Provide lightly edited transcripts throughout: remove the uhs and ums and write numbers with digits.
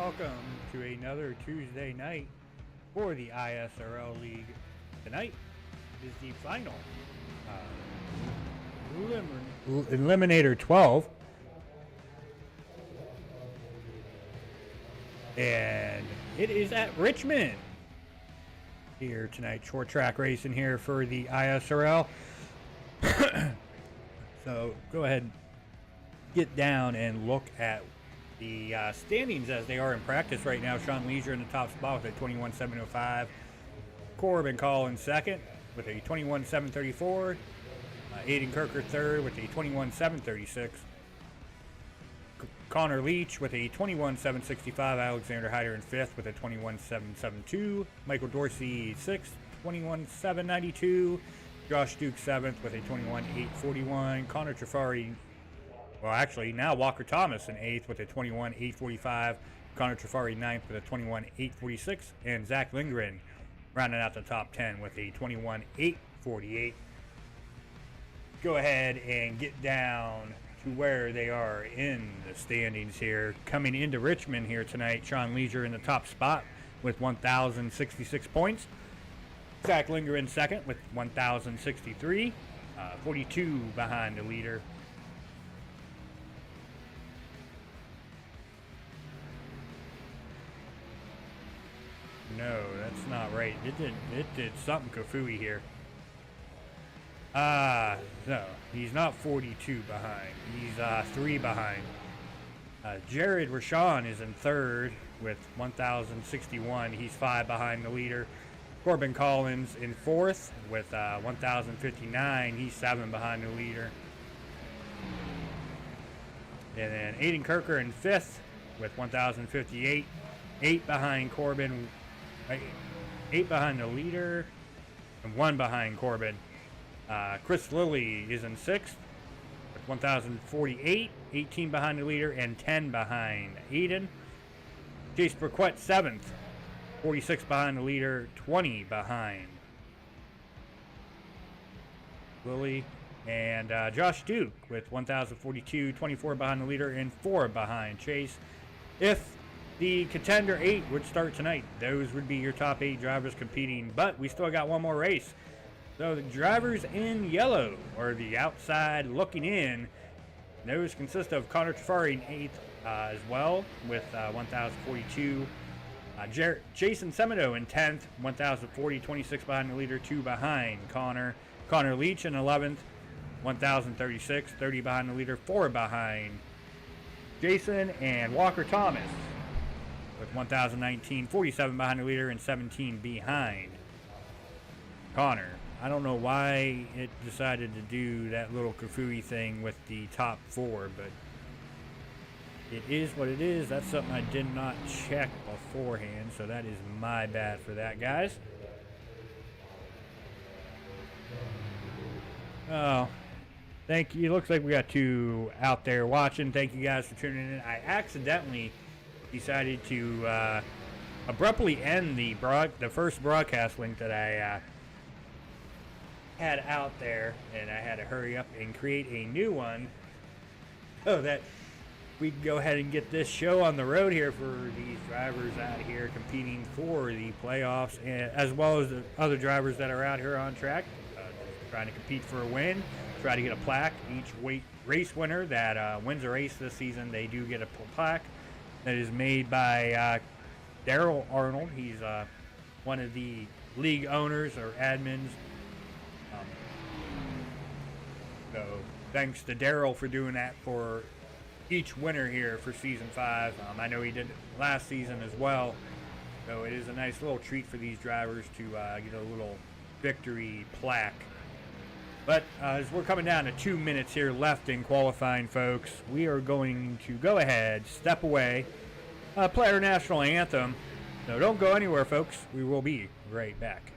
welcome to another Tuesday night for the ISRL League. Tonight is the final Eliminator 12. And it is at Richmond here tonight. Short track racing here for the ISRL. So go ahead and get down and look at the standings as they are in practice right now. Sean Leisure in the top spot with a 21.705. Corbin Collins second with a 21.734. Aiden Kirker third with a 21.736. Connor Leach with a 21.765. Alexander Hyder in fifth with a 21.772. Michael Dorsey sixth, 21.792. Josh Duke seventh with a 21.841. Connor Trafari, well, actually now Walker Thomas in eighth with a 21.845. Connor Trafari ninth with a 21.846. And Zach Lindgren rounding out the top 10 with a 21.848. Go ahead and get down to where they are in the standings here. Coming into Richmond here tonight, Sean Leisure in the top spot with 1,066 points. Zach Lindgren second with 1,063, 42 behind the leader. No, that's not right. It did something kafooey here. No, he's not 42 behind. He's 3 behind. Jared Rashawn is in third with 1,061. He's 5 behind the leader. Corbin Collins in fourth with 1,059. He's 7 behind the leader. And then Aiden Kirker in fifth with 1,058. 8 behind Corbin. 8 behind the leader and 1 behind Corbin. Chris Lilly is in sixth with 1,048, 18 behind the leader and 10 behind Aiden. Chase Burquette seventh, 46 behind the leader, 20 behind Lilly. And Josh Duke with 1,042, 24 behind the leader and 4 behind Chase. If the Contender 8 would start tonight, those would be your top 8 drivers competing, but we still got one more race. So the drivers in yellow, or the outside looking in, those consist of Connor Trafari in 8th as well with 1,042. Jason Semino in 10th, 1,040, 26 behind the leader, 2 behind Connor. Connor Leach in 11th, 1,036, 30 behind the leader, 4 behind Jason. And Walker Thomas with 1,019, 47 behind the leader and 17 behind Connor. I don't know why it decided to do that little kafooey thing with the top 4, but it is what it is. That's something I did not check beforehand, so that is my bad for that, guys. Oh, thank you. It looks like we got 2 out there watching. Thank you guys for tuning in. I accidentally decided to abruptly end the first broadcast link that I had out there, and I had to hurry up and create a new one so that we can go ahead and get this show on the road here for these drivers out here competing for the playoffs, and as well as the other drivers that are out here on track trying to compete for a win, try to get a plaque. Each race winner that wins a race this season, they do get a plaque that is made by Daryl Arnold. He's one of the league owners or admins. So thanks to Daryl for doing that for each winner here for season 5. I know he did it last season as well. So it is a nice little treat for these drivers to get a little victory plaque. But as we're coming down to 2 minutes here left in qualifying, folks, we are going to go ahead, step away, play our national anthem. So don't go anywhere, folks. We will be right back.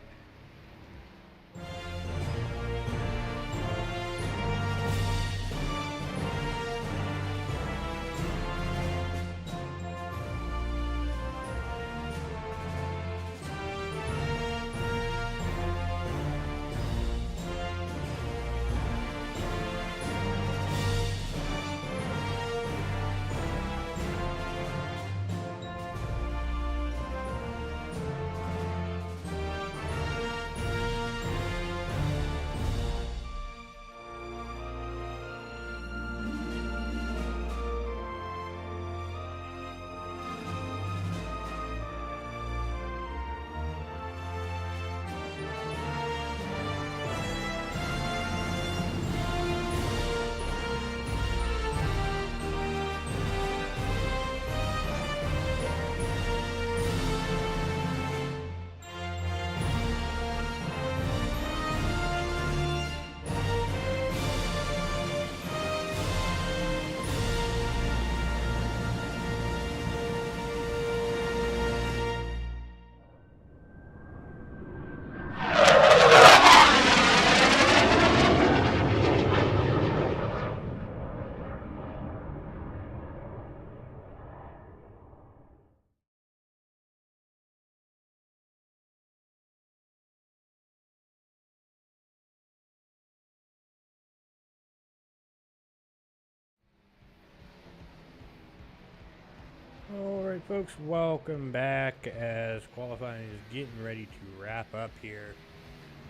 Alright folks, welcome back as qualifying is getting ready to wrap up here.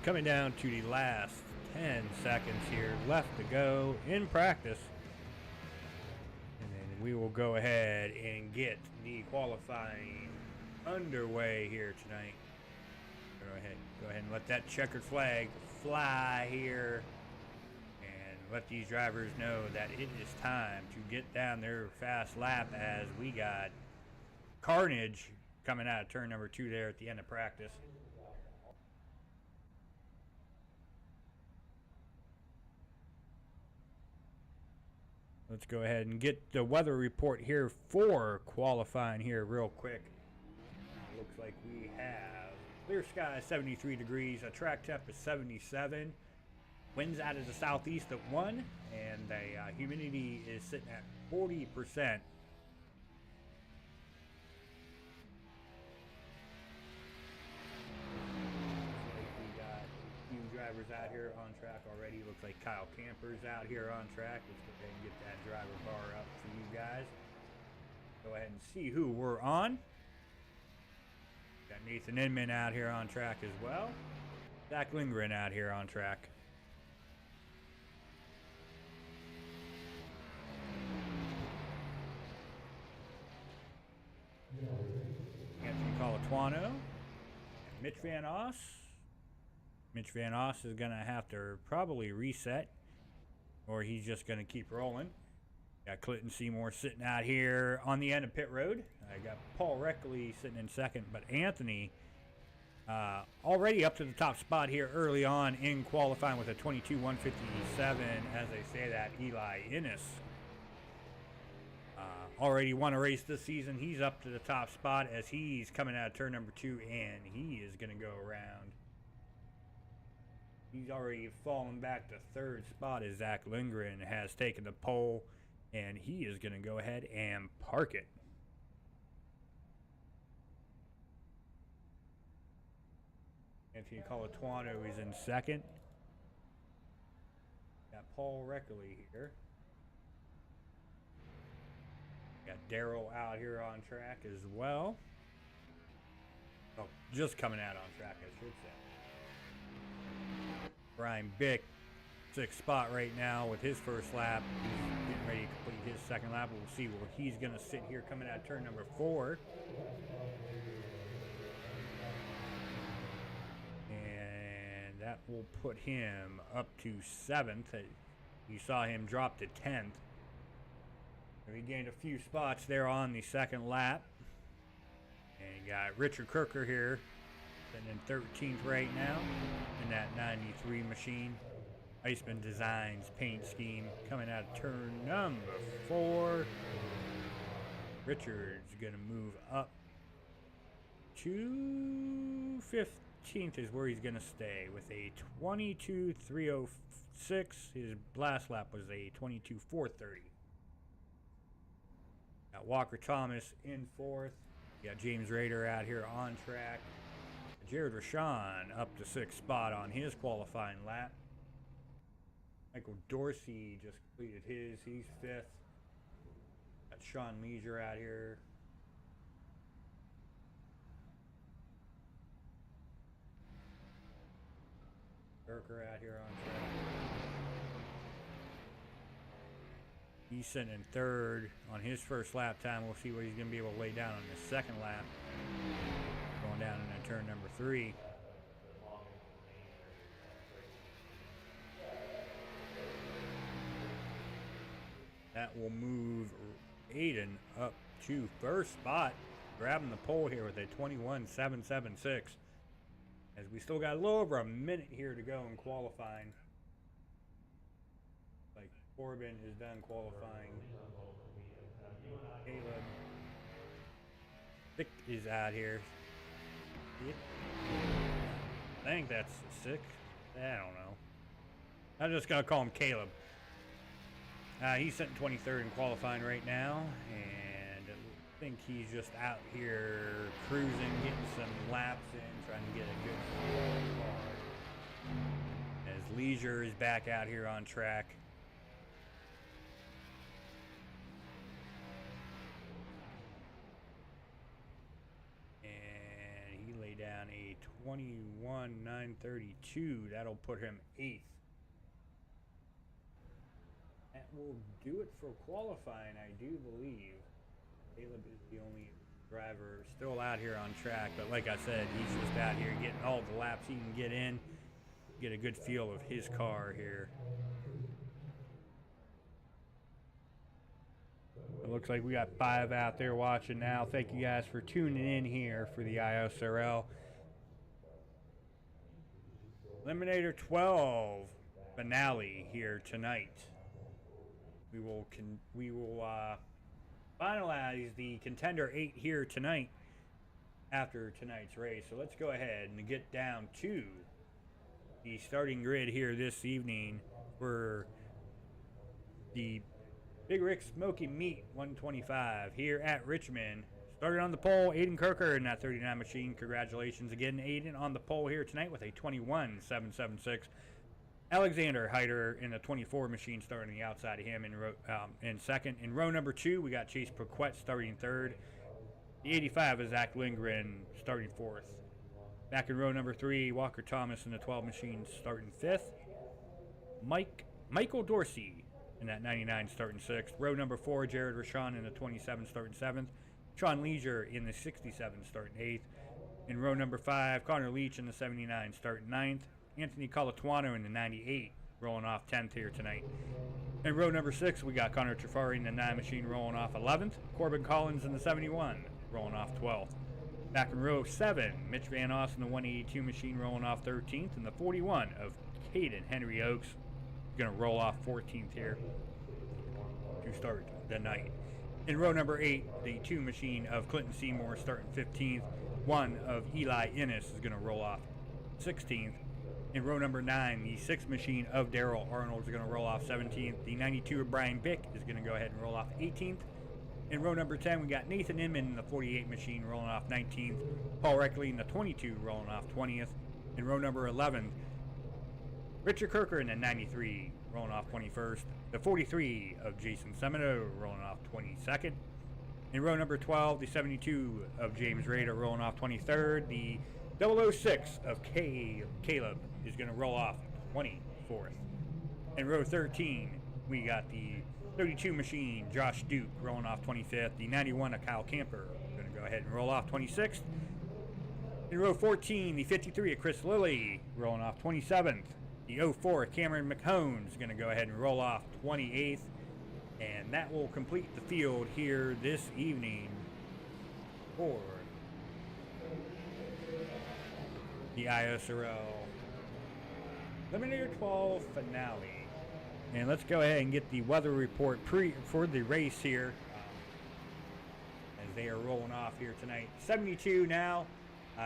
Coming down to the last 10 seconds here left to go in practice. And then we will go ahead and get the qualifying underway here tonight. Go ahead and let that checkered flag fly here. And let these drivers know that it is time to get down their fast lap as we got carnage coming out of turn number 2 there at the end of practice. Let's go ahead and get the weather report here for qualifying here real quick. Looks like we have clear sky 73 degrees, a track temp is 77, winds out of the southeast at 1, and the humidity is sitting at 40%. Drivers out here on track already. Looks like Kyle Camper's out here on track. Let's go ahead and get that driver bar up for you guys. Go ahead and see who we're on. Got Nathan Inman out here on track as well. Zach Lindgren out here on track. Anthony Colatuano and Mitch Van Oss. Mitch Van Oss is going to have to probably reset, or he's just going to keep rolling. Got Clinton Seymour sitting out here on the end of pit road. I got Paul Reckley sitting in second, but Anthony already up to the top spot here early on in qualifying with a 22.157. As they say that, Eli Innes already won a race this season. He's up to the top spot as he's coming out of turn number 2, and he is going to go around. He's already fallen back to third spot as Zach Lindgren has taken the pole, and he is going to go ahead and park it. Anthony Colatuano is in second. Got Paul Reckley here. Got Darrell out here on track as well. Oh, just coming out on track, I should say. Brian Bick, 6th spot right now with his first lap. He's getting ready to complete his second lap. We'll see where he's going to sit here coming out of turn number 4. And that will put him up to 7th. You saw him drop to 10th. We gained a few spots there on the second lap. And you got Richard Kirker here, sitting in 13th right now in that 93 machine. Iceman Designs paint scheme coming out of turn number 4. Richard's going to move up to 15th is where he's going to stay with a 22.306. His last lap was a 22.430. Got Walker Thomas in 4th. You got James Rader out here on track. Jared Rashawn up to 6th spot on his qualifying lap. Michael Dorsey just completed his. He's 5th. Got Sean Leisure out here. Kirker out here on track. He's sitting in 3rd on his first lap time. We'll see what he's going to be able to lay down on his second lap. Going down into turn number 3. That will move Aiden up to 1st spot, grabbing the pole here with a 21.776. As we still got a little over a minute here to go in qualifying. Like Corbin is done qualifying. Caleb Thick is out here. I think that's sick. I don't know. I'm just gonna call him Caleb. He's sitting 23rd in qualifying right now, and I think he's just out here cruising, getting some laps in, trying to get a good car. As Leisure is back out here on track. down a 21.932. That'll put him 8th. That will do it for qualifying, I do believe. Caleb is the only driver still out here on track, but like I said, he's just out here getting all the laps he can get in, get a good feel of his car here. It looks like we got 5 out there watching now. Thank you guys for tuning in here for the ISRL. Eliminator 12 finale here tonight. We will finalize the Contender 8 here tonight after tonight's race. So let's go ahead and get down to the starting grid here this evening for the Big Rick Smoky Meat 125 here at Richmond. Started on the pole, Aiden Kirker in that 39 machine. Congratulations again, Aiden, on the pole here tonight with a 21.776. Alexander Hyder in the 24 machine starting the outside of him in second. In row number 2, we got Chase Paquette starting third. The 85 is Zach Lindgren starting fourth. Back in row number 3, Walker Thomas in the 12 machine starting fifth. Michael Dorsey in that 99 starting 6th. Row number 4, Jared Rashawn in the 27 starting 7th. Sean Leisure in the 67 starting 8th. In row number 5, Connor Leach in the 79 starting 9th. Anthony Colatuano in the 98 rolling off 10th here tonight. In row number 6, we got Connor Trafari in the 9 machine rolling off 11th. Corbin Collins in the 71 rolling off 12th. Back in row 7, Mitch Van Oss in the 182 machine rolling off 13th. And the 41 of Caden Henry Oaks going to roll off 14th here to start the night. In row number 8, the 2 machine of Clinton Seymour starting 15th. 1 of Eli Innes is going to roll off 16th. In row number 9, the 6 machine of Daryl Arnold is going to roll off 17th. The 92 of Brian Bick is going to go ahead and roll off 18th. In row number 10, we got Nathan Inman in the 48 machine rolling off 19th. Paul Reckley in the 22 rolling off 20th. In row number 11, Richard Kirker in the 93 rolling off 21st. The 43 of Jason Semino rolling off 22nd. In row number 12, the 72 of James Rader rolling off 23rd. The 006 of Caleb is going to roll off 24th. In row 13, we got the 32 machine, Josh Duke, rolling off 25th. The 91 of Kyle Camper going to go ahead and roll off 26th. In row 14, the 53 of Chris Lilly, rolling off 27th. The 04 of Cameron McHone is going to go ahead and roll off 28th. And that will complete the field here this evening for the ISRL Eliminator 12 finale. And let's go ahead and get the weather report for the race here as they are rolling off here tonight. 72 now.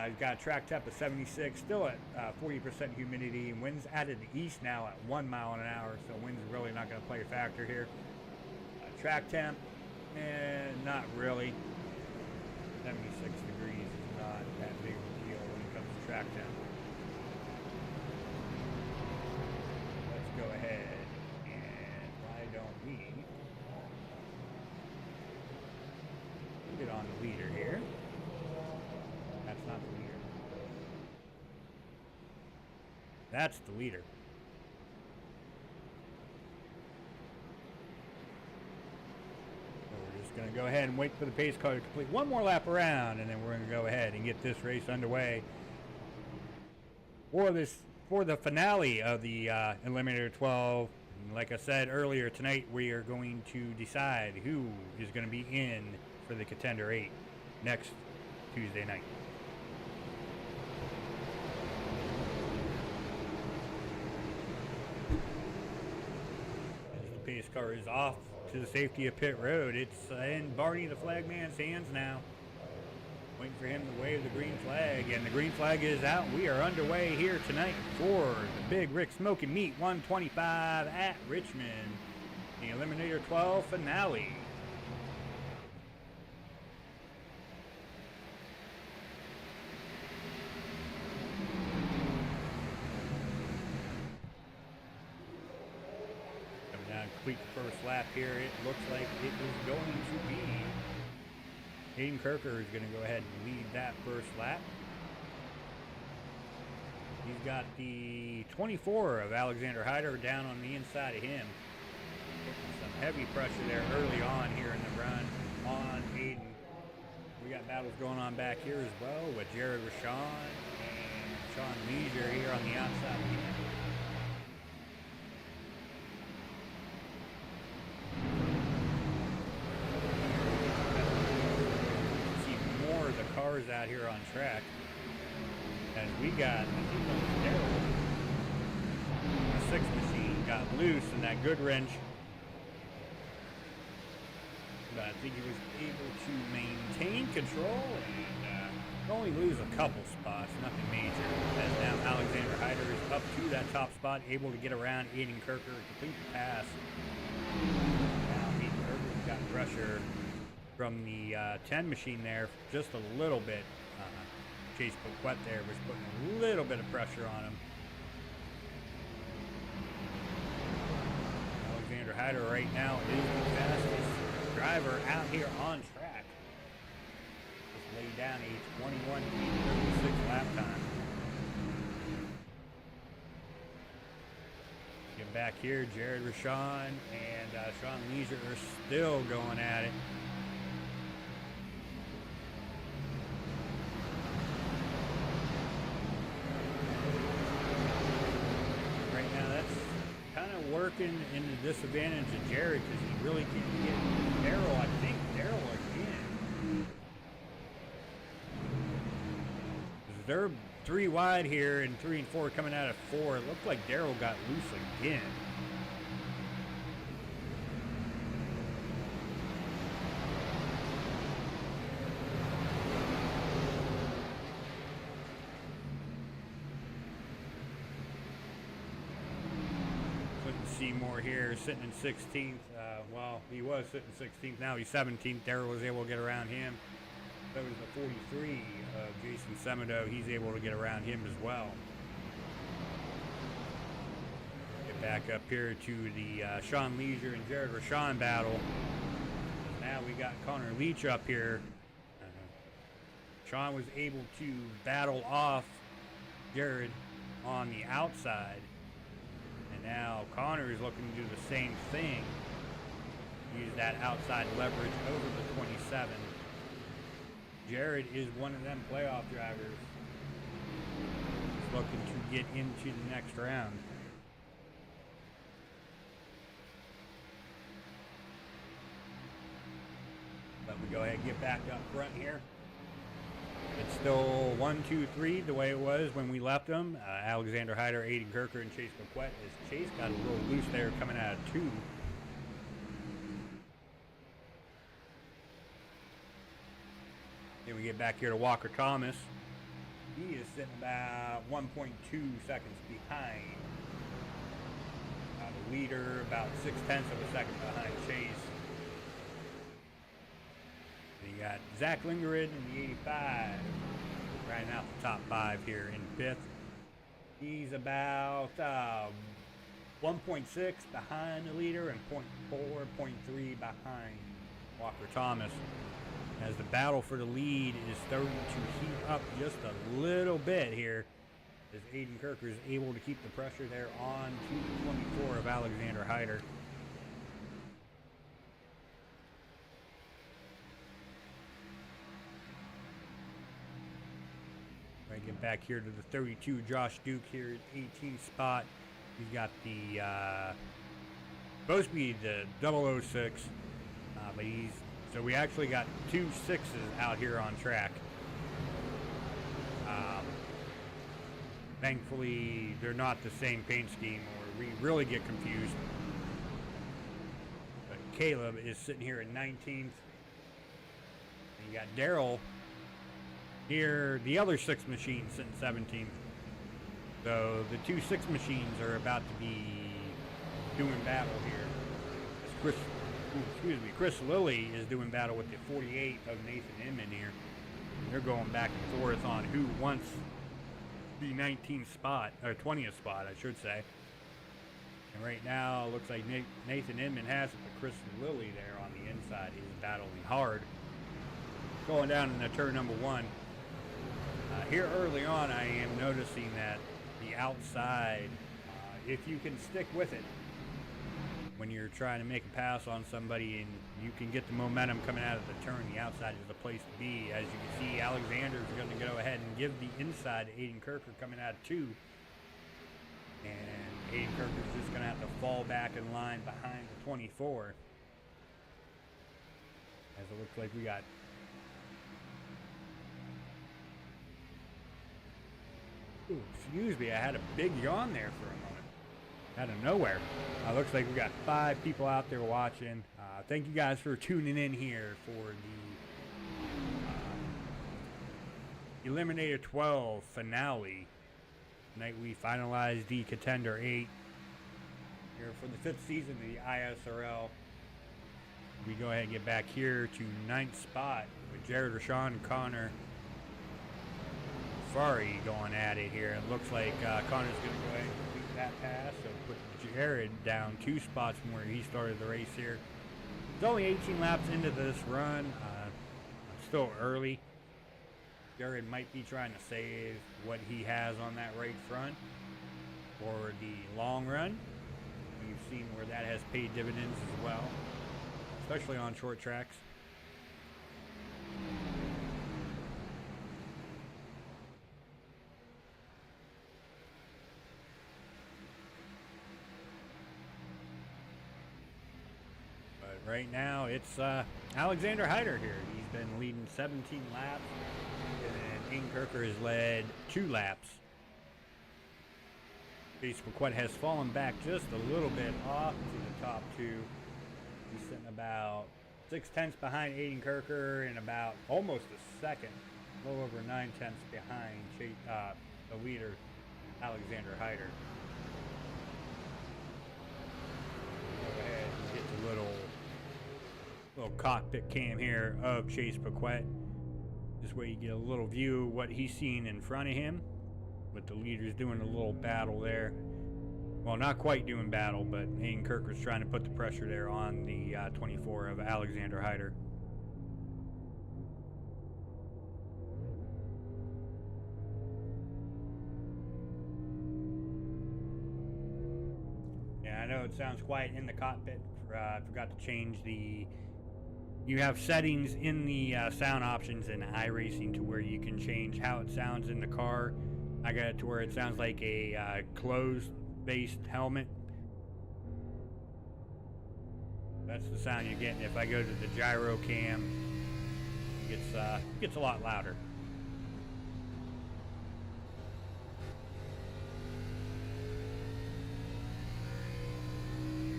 We've got a track temp of 76, still at 40% humidity, and winds out of the east now at 1 mile an hour, so winds are really not going to play a factor here. Track temp, not really. 76 degrees is not that big of a deal when it comes to track temp. Let's go ahead and why don't we get on the leader here. That's not the leader. That's the leader. So we're just going to go ahead and wait for the pace car to complete one more lap around, and then we're going to go ahead and get this race underway for the finale of the Eliminator 12. And like I said earlier, tonight we are going to decide who is going to be in for the Contender 8 next Tuesday night. Pace car is off to the safety of pit road. It's in Barney the flagman's hands now. Waiting for him to wave the green flag, and the green flag is out. We are underway here tonight for the Big Rick Smoky Meat 125 at Richmond, the Eliminator 12 finale. Complete the first lap here. It looks like it is going to be Aiden Kirker is going to go ahead and lead that first lap. He's got the 24 of Alexander Hyder down on the inside of him. Some heavy pressure there early on here in the run on Aiden. We got battles going on back here as well with Jared Rashawn and Sean Leisure here on the outside of him. See more of the cars out here on track. And we got, I think that was Daryl. The 6 machine got loose in that good wrench. But I think he was able to maintain control and only lose a couple spots, nothing major. As now Alexander Hyder is up to that top spot, able to get around Aiden Kirker, complete the pass. Now Aiden Kirker's got pressure from the 10 machine there, just a little bit. Chase Paquette there was putting a little bit of pressure on him. Alexander Hyder right now is the fastest driver out here on track. Just laid down a 21.36 lap time. Get back here, Jared Rashawn and Sean Leisure are still going at it. Working in the disadvantage of Jared because he really can't get Daryl. I think Daryl again. They're 3 wide here and 3 and 4 coming out of 4. It looked like Daryl got loose again. More here, sitting in 16th. Well, he was sitting 16th. Now he's 17th. Daryl was able to get around him. That was the 43 of Jason Semedo. He's able to get around him as well. Get back up here to the Sean Leisure and Jared Rashawn battle. Now we got Connor Leach up here. Sean was able to battle off Jared on the outside. Now Connor is looking to do the same thing. Use that outside leverage over the 27. Jared is one of them playoff drivers. He's looking to get into the next round. But we go ahead and get back up front here. It's still 1, 2, 3 the way it was when we left them. Alexander Hyder, Aiden Kirker, and Chase Paquette. As Chase got a little loose there coming out of 2. Then we get back here to Walker Thomas. He is sitting about 1.2 seconds behind the leader, about 0.6 of a second behind Chase. You got Zach Lingered in the 85, riding out the top 5 here in 5th. He's about 1.6 behind the leader and 0.4, 0.3 behind Walker Thomas. As the battle for the lead is starting to heat up just a little bit here, as Aiden Kirker is able to keep the pressure there on to the 24 of Alexander Hyder. Get back here to the 32, Josh Duke here at 18th spot. He's got the supposed to be the 006, but so we actually got 2 6s out here on track. Thankfully, they're not the same paint scheme, or we really get confused. But Caleb is sitting here at 19th. And you got Daryl here, the other 6 machines sitting 17th. So the 2 6 machines are about to be doing battle here. Chris Lilly is doing battle with the 48 of Nathan Inman here. They're going back and forth on who wants the 19th spot, or 20th spot, I should say. And right now, it looks like Nathan Inman has it, but Chris Lilly there on the inside is battling hard. Going down into turn number 1. Here early on, I am noticing that the outside. If you can stick with it when you're trying to make a pass on somebody and you can get the momentum coming out of the turn, the outside is the place to be. As you can see, Alexander's going to go ahead and give the inside to Aiden Kirker coming out of 2. And Aiden Kirker's just going to have to fall back in line behind the 24. As it looks like we got... Ooh, excuse me, I had a big yawn there for a moment. Out of nowhere. Looks like we got 5 people out there watching. Thank you guys for tuning in here for the Eliminator 12 finale. Tonight we finalized the Contender 8 here for the 5th season of the ISRL. We go ahead and get back here to 9th spot with Jared Rashawn and Connor Fari going at it here. It looks like Connor's going to go ahead and complete that pass, so put Jared down 2 spots from where he started the race here. It's only 18 laps into this run. It's still early. Jared might be trying to save what he has on that right front for the long run. You've seen where that has paid dividends as well, especially on short tracks. But right now it's Alexander Hyder here. He's been leading 17 laps, and Aiden Kirker has led 2 laps. Chase Paquette has fallen back just a little bit off to the top 2. He's sitting about 6/10 behind Aiden Kirker and about almost a second, a little over 9/10 behind the leader, Alexander Hyder. Go ahead and get the little cockpit cam here of Chase Paquette. This way you get a little view of what he's seeing in front of him, with the leaders doing a little battle there. Well, not quite doing battle, but Aiden Kirker's trying to put the pressure there on the 24 of Alexander Hyder. Yeah, I know it sounds quiet in the cockpit. I forgot to change the... You have settings in the sound options in iRacing to where you can change how it sounds in the car. I got it to where it sounds like a closed-based helmet. That's the sound you're getting. If I go to the gyro cam, it gets a lot louder.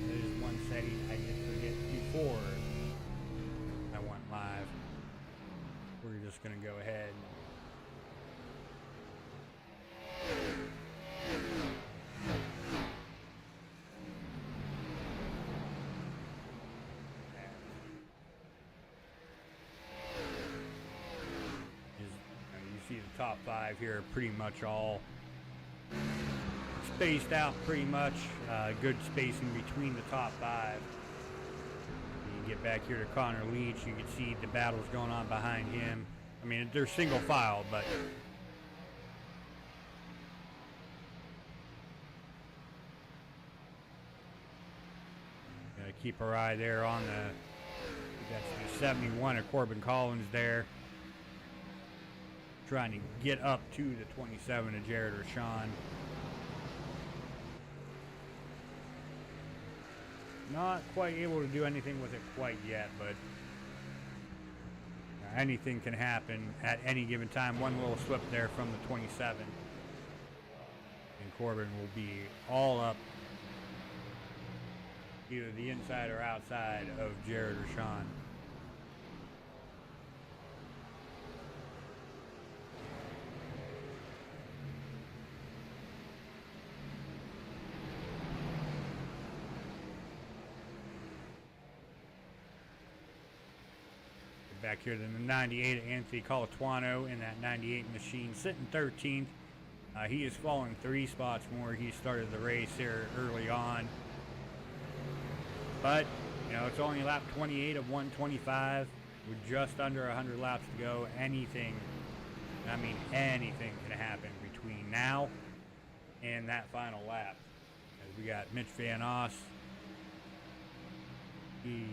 There's one setting I did forget before I went live. We're just going to go ahead. You see the top 5 here are pretty much all spaced out pretty much. Good spacing between the top 5. You get back here to Connor Leach, you can see the battles going on behind him. I mean, they're single file, but gotta keep our eye there on that's the 71 of Corbin Collins there, trying to get up to the 27 of Jared Rashawn. Not quite able to do anything with it quite yet, but anything can happen at any given time. One little slip there from the 27, and Corbin will be all up either the inside or outside of Jared Rashawn. Back here to the 98 of Anthony Colatuano in that 98 machine, sitting 13th. He has fallen 3 spots from where he started the race here early on. But, you know, it's only lap 28 of 125 with just under 100 laps to go. Anything, I mean anything can happen between now in that final lap. As we got Mitch Van Oss. He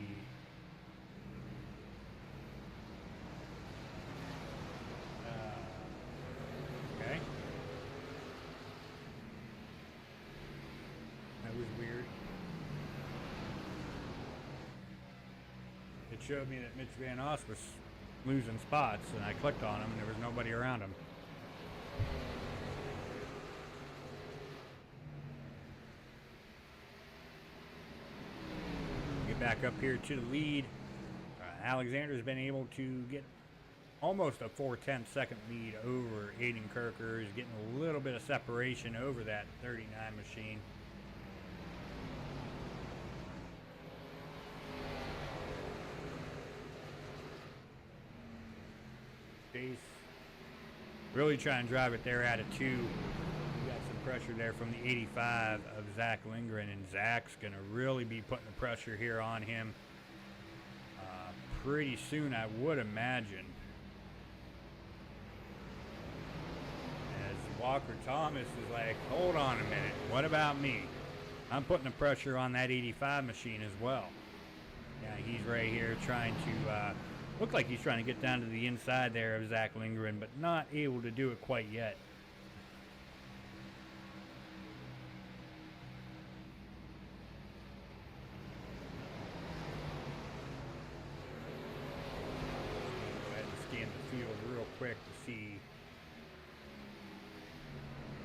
okay. That was weird. It showed me that Mitch Van Oss was losing spots, and I clicked on him, and there was nobody around him. Get back up here to the lead. Alexander's been able to get almost a 4/10 second lead over Aiden Kirker. He's getting a little bit of separation over that 39 machine. Chase really trying to drive it there out of 2. We got some pressure there from the 85 of Zach Lindgren, and Zach's going to really be putting the pressure here on him pretty soon, I would imagine. As Walker Thomas is like, hold on a minute, what about me? I'm putting the pressure on that 85 machine as well. Yeah, he's right here trying to, look like he's trying to get down to the inside there of Zach Lindgren, but not able to do it quite yet. Go ahead and scan the field real quick to see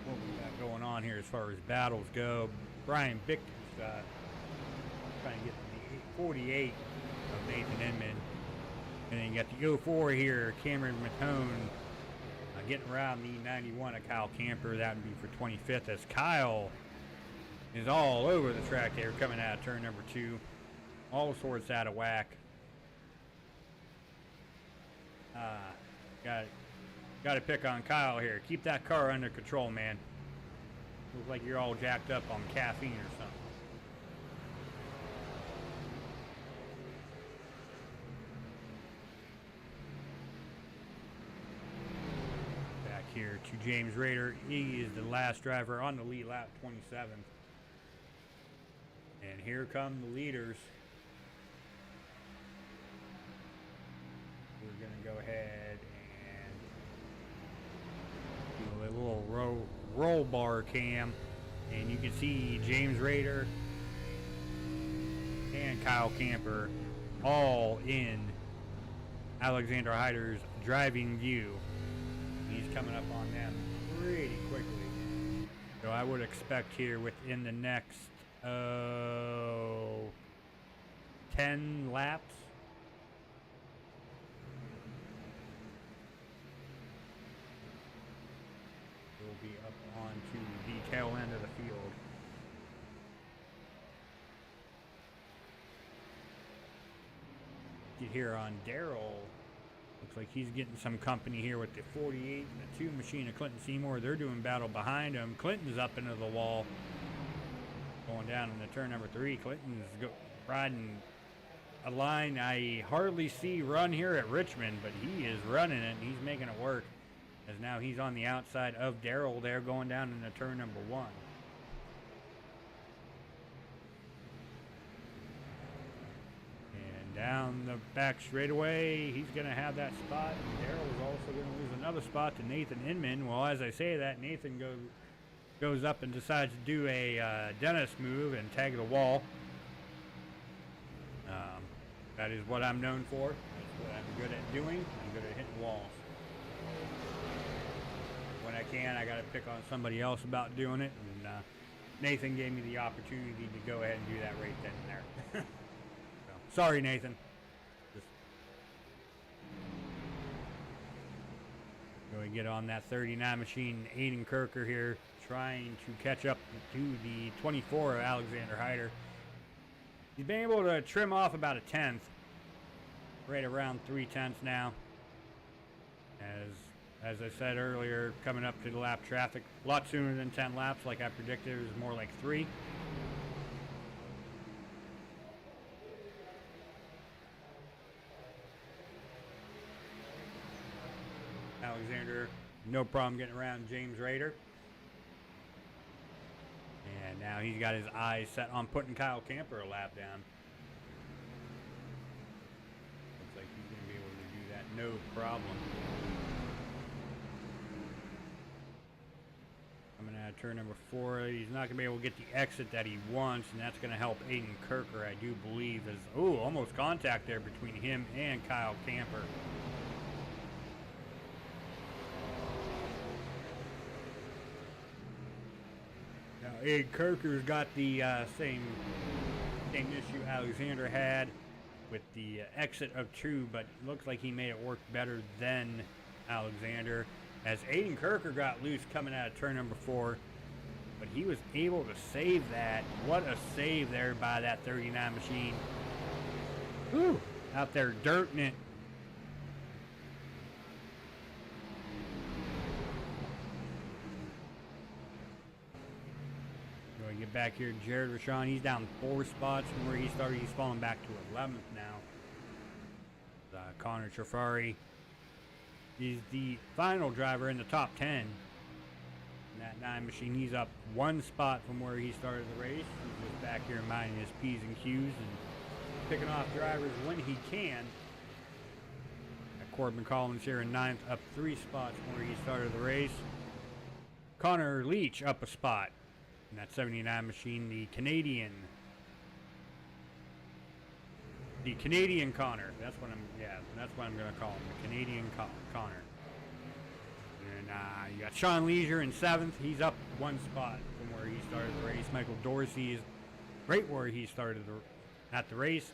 what we got going on here as far as battles go. Brian Bick is trying to get to the 48 of Nathan Inman. And then you got the 04 here, Cameron Matone, getting around the 91 of Kyle Camper. That would be for 25th, as Kyle is all over the track there coming out of turn number 2. All sorts out of whack. Got to pick on Kyle here. Keep that car under control, man. Looks like you're all jacked up on caffeine or something. Here to James Rader. He is the last driver on the lead lap, 27th. And here come the leaders. We're going to go ahead and do a little roll bar cam. And you can see James Rader and Kyle Camper all in Alexander Hyder's driving view. He's coming up on them pretty quickly. So I would expect here within the next 10 laps. We'll be up onto the tail end of the field. Get here on Darrell. Looks like he's getting some company here with the 48 and the 2 machine of Clinton Seymour. They're doing battle behind him. Clinton's up into the wall. Going down into turn number 3. Clinton's riding a line I hardly see run here at Richmond, but he is running it, and he's making it work. As now he's on the outside of Darrell there going down into turn number 1. Down the back straightaway, he's going to have that spot. Darrell is also going to lose another spot to Nathan Inman. Well, as I say that, Nathan goes up and decides to do a Dennis move and tag the wall. That is what I'm known for. That's what I'm good at doing. I'm good at hitting walls. When I can, I got to pick on somebody else about doing it. And Nathan gave me the opportunity to go ahead and do that right then and there. Sorry, Nathan. Going to get on that 39 machine. Aiden Kirker here trying to catch up to the 24 of Alexander Hyder. He's been able to trim off about a 10th. Right around 3/10 now. As I said earlier, coming up to the lap traffic. A lot sooner than 10 laps like I predicted. It was more like 3. Alexander, no problem getting around James Rader. now he's got his eyes set on putting Kyle Camper a lap down. Looks like he's going to be able to do that, no problem. Coming out of turn number 4, he's not going to be able to get the exit that he wants, and that's going to help Aiden Kirker, I do believe. As almost contact there between him and Kyle Camper. Now, Aiden Kirker's got the same issue Alexander had with the exit of 2, but looks like he made it work better than Alexander. As Aiden Kirker got loose coming out of turn number 4, but he was able to save that. What a save there by that 39 machine. Whew, out there dirting it. Going to get back here, Jared Rashawn. He's down 4 spots from where he started. He's falling back to 11th now. Connor Trafari is the final driver in the top 10. And that 9 machine, he's up 1 spot from where he started the race. He's just back here minding his P's and Q's and picking off drivers when he can. Corbin Collins here in 9th, up 3 spots from where he started the race. Connor Leach up a spot in that 79 machine, the Canadian Connor. That's what I'm going to call him, the Canadian Connor. And you got Sean Leisure in 7th. He's up 1 spot from where he started the race. Michael Dorsey is right where he started at the race,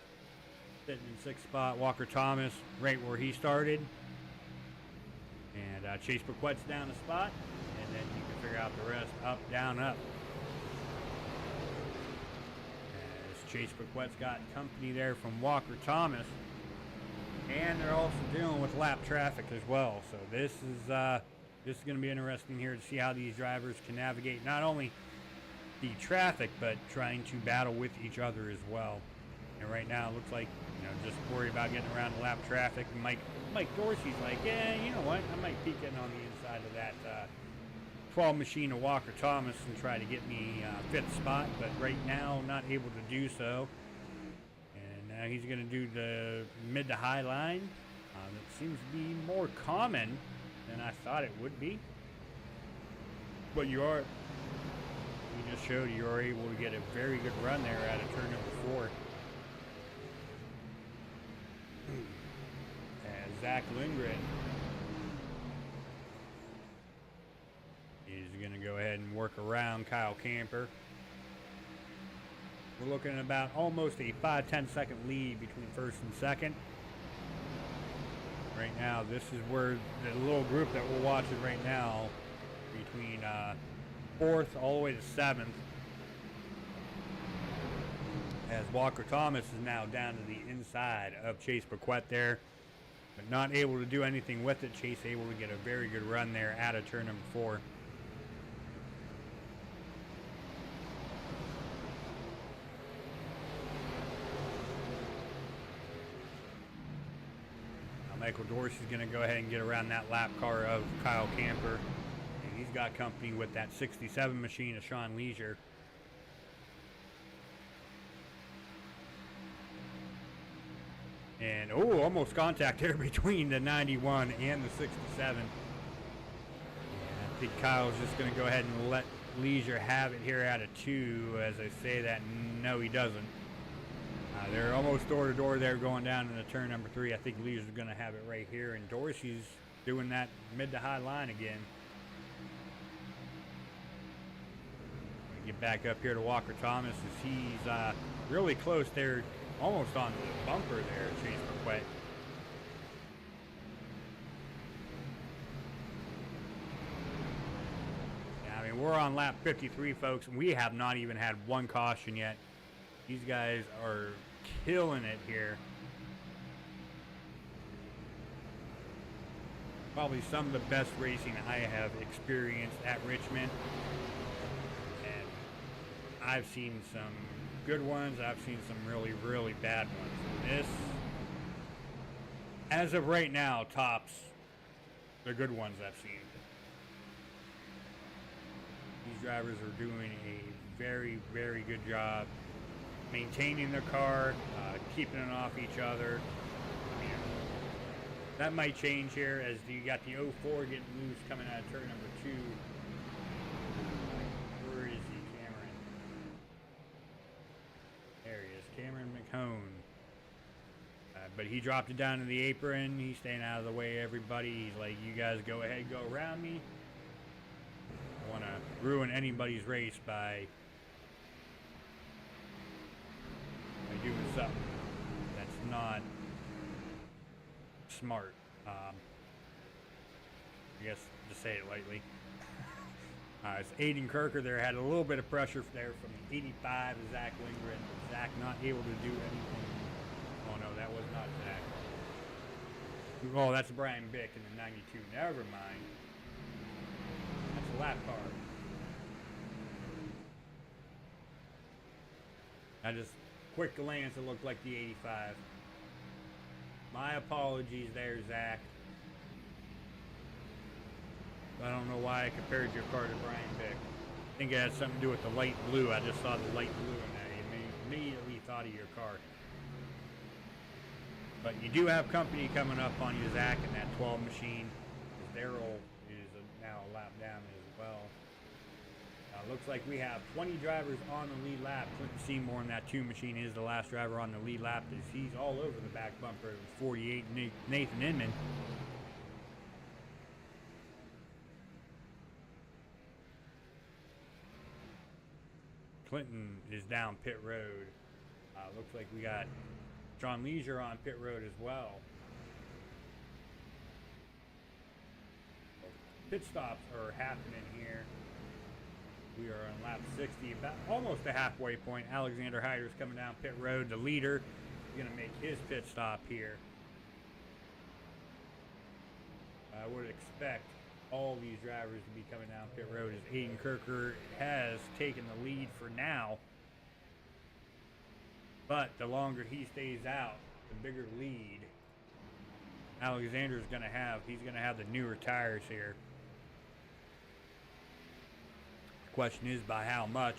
sitting in 6th spot. Walker Thomas right where he started. And Chase Paquette's down a spot. And then you can figure out the rest. Up, down, up. Chase Paquette's got company there from Walker Thomas, and they're also dealing with lap traffic as well. So this is going to be interesting here to see how these drivers can navigate not only the traffic but trying to battle with each other as well. And right now it looks like, just worried about getting around the lap traffic. And Mike Dorsey's like, yeah, you know what? I might be getting on the inside of that 12 machine of Walker Thomas and try to get me 5th spot, but right now not able to do so. And now he's going to do the mid to high line. That seems to be more common than I thought it would be. But we just showed you are able to get a very good run there out of turn number 4. And Zach Lindgren is going to go ahead and work around Kyle Camper. We're looking at about almost a 5-10 second lead between 1st and 2nd. Right now, this is where the little group that we're watching right now, between 4th all the way to 7th, as Walker Thomas is now down to the inside of Chase Paquette there, but not able to do anything with it. Chase able to get a very good run there out of turn number 4. Michael Dorsey's going to go ahead and get around that lap car of Kyle Camper. And he's got company with that 67 machine of Sean Leisure. And, almost contact there between the 91 and the 67. And I think Kyle's just going to go ahead and let Leisure have it here out of 2. As I say that, no, he doesn't. They're almost door to door there going down into turn number 3. I think Leisure's going to have it right here, and Dorsey's doing that mid to high line again. Get back up here to Walker Thomas as he's really close there, almost on the bumper there, Chase Paquette. Yeah, I mean, we're on lap 53, folks, and we have not even had 1 caution yet. These guys are killing it here. Probably some of the best racing I have experienced at Richmond. And I've seen some good ones. I've seen some really, really bad ones. This, as of right now, tops the good ones I've seen. These drivers are doing a very, very good job maintaining their car, keeping it off each other. That might change here as you got the 04 getting loose coming out of turn number 2. Where is he, Cameron? There he is, Cameron McHone. But he dropped it down to the apron. He's staying out of the way of everybody. He's like, you guys go ahead, go around me. I want to ruin anybody's race by doing something that's not smart. I guess to say it lightly. It's Aiden Kirker there. Had a little bit of pressure there from the 85 of Zach Lindgren. Zach not able to do anything. Oh no, that was not Zach. Oh, that's Brian Bick in the 92. Never mind. That's a lap car. I just quick glance, it looked like the 85. My apologies there, Zach. I don't know why I compared your car to Brian Bick. I think it had something to do with the light blue. I just saw the light blue in that. It immediately thought of your car. But you do have company coming up on you, Zach, in that 12 machine. Daryl is now a lap down as well. Looks like we have 20 drivers on the lead lap. Clinton Seymour in that 2 machine is the last driver on the lead lap. He's all over the back bumper of 48, Nathan Inman. Clinton is down pit road. Looks like we got John Leisure on pit road as well. Pit stops are happening here. We are on lap 60, about almost a halfway point. Alexander Hyder's coming down pit road. The leader is going to make his pit stop here. I would expect all these drivers to be coming down pit road as Aiden Kirker has taken the lead for now. But the longer he stays out, the bigger lead Alexander's going to have. He's going to have the newer tires here. The question is by how much,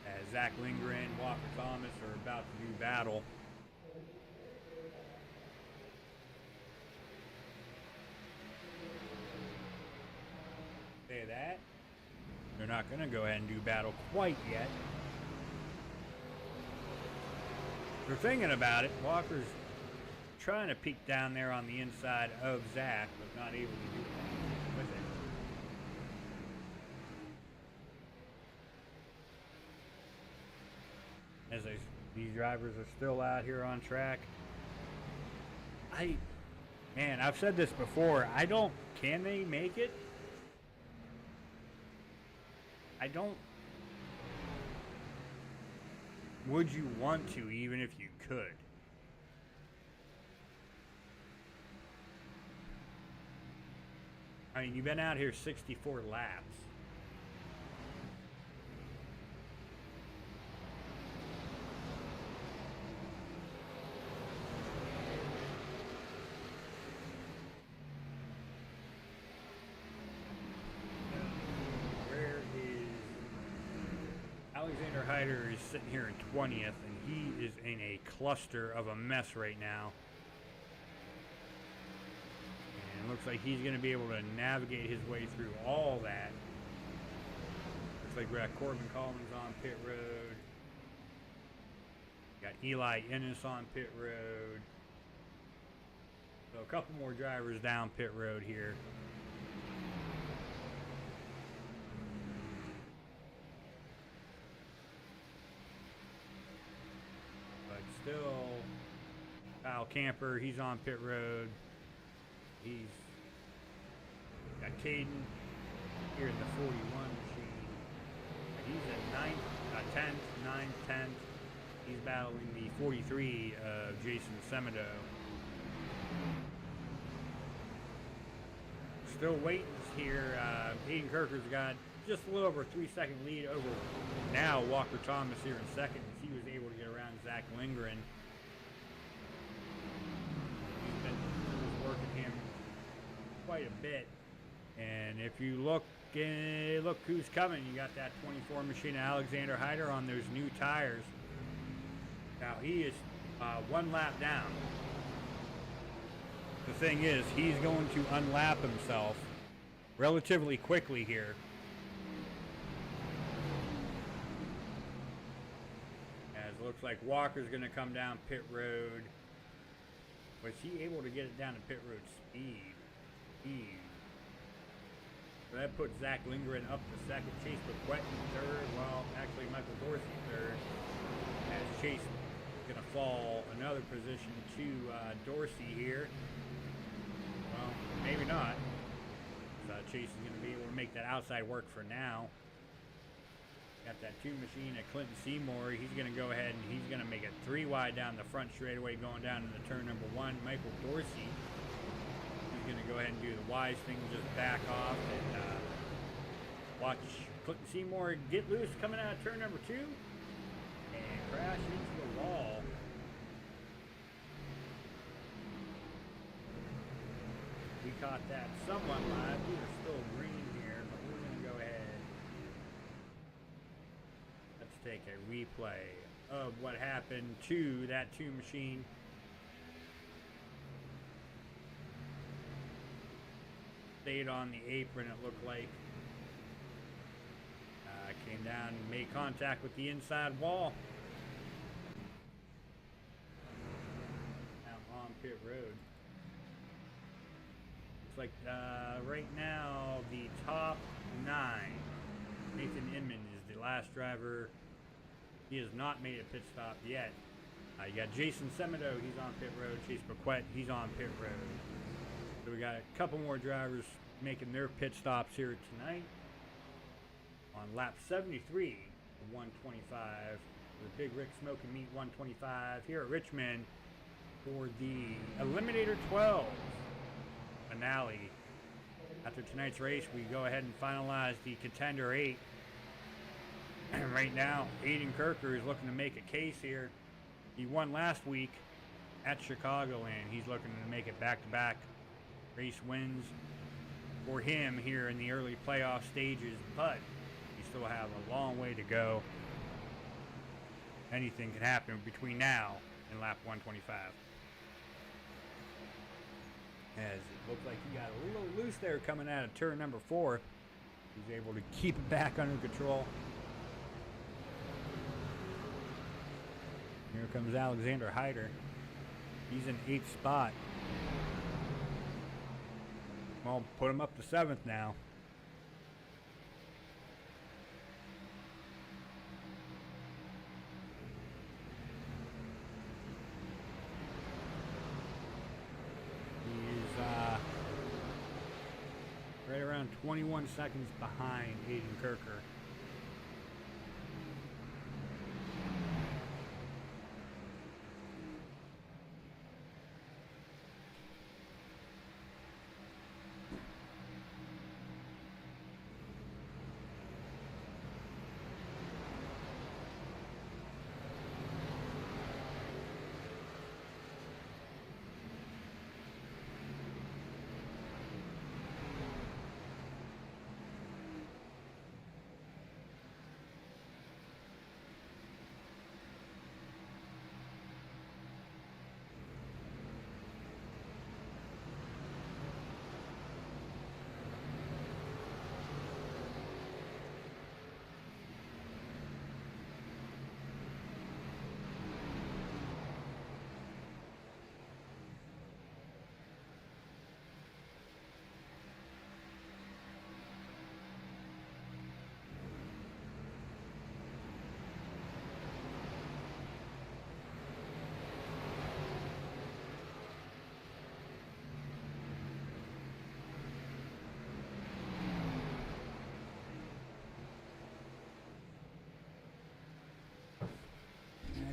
as Zach Lindgren, Walker Thomas are about to do battle. Say that. They're not going to go ahead and do battle quite yet. They're thinking about it. Walker's trying to peek down there on the inside of Zach, but not able to do anything with it. As these drivers are still out here on track. Man, I've said this before. Can they make it? Would you want to, even if you could? I mean, you've been out here 64 laps. Alexander Hyder is sitting here in 20th, and he is in a cluster of a mess right now. And it looks like he's going to be able to navigate his way through all that. Looks like we got Corbin Collins on pit road. Got Eli Ennis on pit road. So a couple more drivers down pit road here. Still, Kyle Camper, he's on pit road. He's got Caden here in the 41 machine. He's at 10th, 9th, 10th. He's battling the 43 of Jason Semedo. Still waiting here. Aiden Kirker's got just a little over a 3-second lead over now Walker Thomas here in second, as he was able to get around Zach Lindgren. He was working him quite a bit. And if you look who's coming. You got that 24 machine Alexander Hyder on those new tires. Now he is one lap down. The thing is, he's going to unlap himself relatively quickly here. As it looks like Walker's going to come down pit road. Was he able to get it down to pit road speed? So that puts Zach Lindgren up to second. Chase Bequette in third. Well, actually Michael Dorsey third. As Chase is going to fall another position to Dorsey here. Well, maybe not. Chase is going to be able to make that outside work for now. Got that two machine at Clinton Seymour. He's going to go ahead and he's going to make it 3 wide down the front straightaway going down into turn number 1. Michael Dorsey is going to go ahead and do the wise thing, just back off and watch Clinton Seymour get loose coming out of turn number 2 and crash into the wall. We caught that somewhat live. We are still green here, but we're going to go ahead. Let's take a replay of what happened to that 2 machine. Stayed on the apron, it looked like. Came down and made contact with the inside wall. Out on pit road. Like right now the top 9, Nathan Inman is the last driver. He has not made a pit stop yet. You got Jason Semedo, he's on pit road. Chase Bequette, he's on pit road. So we got a couple more drivers making their pit stops here tonight on lap 73 of 125, the Big Rick Smoke and Meat 125 here at Richmond for the Eliminator 12 finale. After tonight's race, we go ahead and finalize the Contender 8. And right now, Aiden Kirker is looking to make a case here. He won last week at Chicagoland. He's looking to make it back-to-back race wins for him here in the early playoff stages, but we still have a long way to go. Anything can happen between now and lap 125. As it looked like he got a little loose there coming out of turn number 4. He's able to keep it back under control. Here comes Alexander Hyder. He's in 8th spot. Well, put him up to 7th now. Right around 21 seconds behind Aiden Kirker.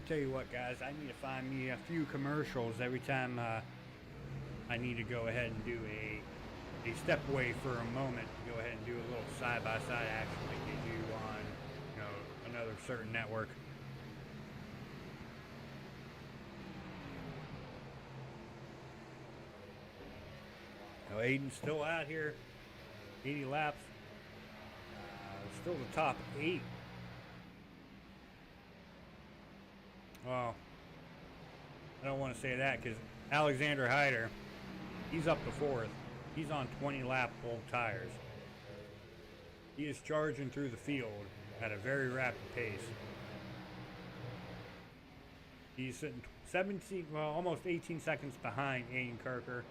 Tell you what, guys, I need to find me a few commercials every time I need to go ahead and do a step away for a moment, go ahead and do a little side-by-side action like they do on, you know, another certain network. Now Aiden's still out here. 80 laps. Still the top 8. Well, I don't want to say that because Alexander Hyder, he's up to 4th. He's on 20 lap old tires. He is charging through the field at a very rapid pace. He's sitting 17, well, almost 18 seconds behind Aiden Kirker.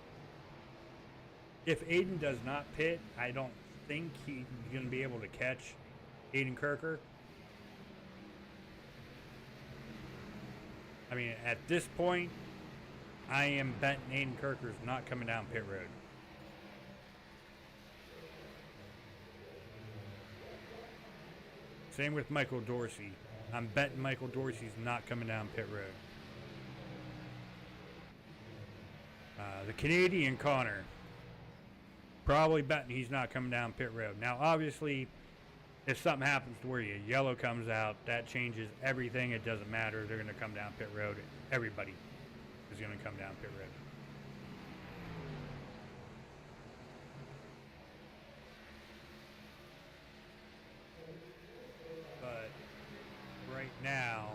If Aiden does not pit, I don't think he's going to be able to catch Aiden Kirker. I mean, at this point, I am betting Aiden Kirker's not coming down pit road. Same with Michael Dorsey. I'm betting Michael Dorsey's not coming down pit road. The Canadian Connor, probably betting he's not coming down pit road. Now, obviously, if something happens to where your yellow comes out, that changes everything. It doesn't matter. They're going to come down pit road. Everybody is going to come down pit road. But right now,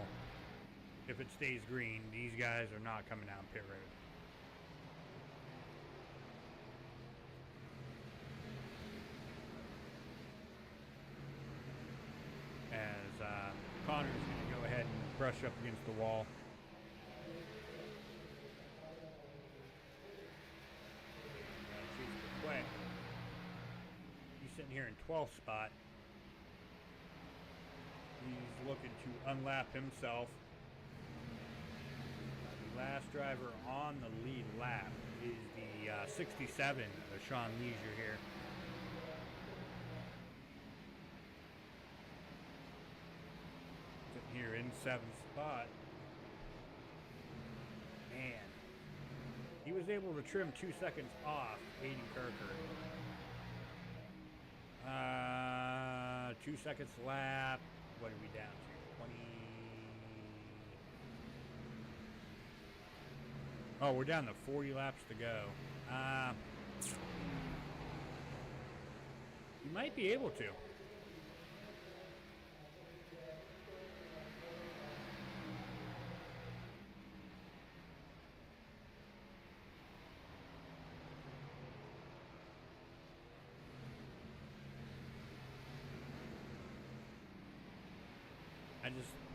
if it stays green, these guys are not coming down pit road. As Connor's going to go ahead and brush up against the wall. He's sitting here in 12th spot. He's looking to unlap himself. The last driver on the lead lap is the 67, Sean Leisure here. Sitting here in 7th spot. Man, he was able to trim 2 seconds off Aiden Kirker. 2 seconds lap. What are we down to? 20. Oh, we're down to 40 laps to go. You might be able to.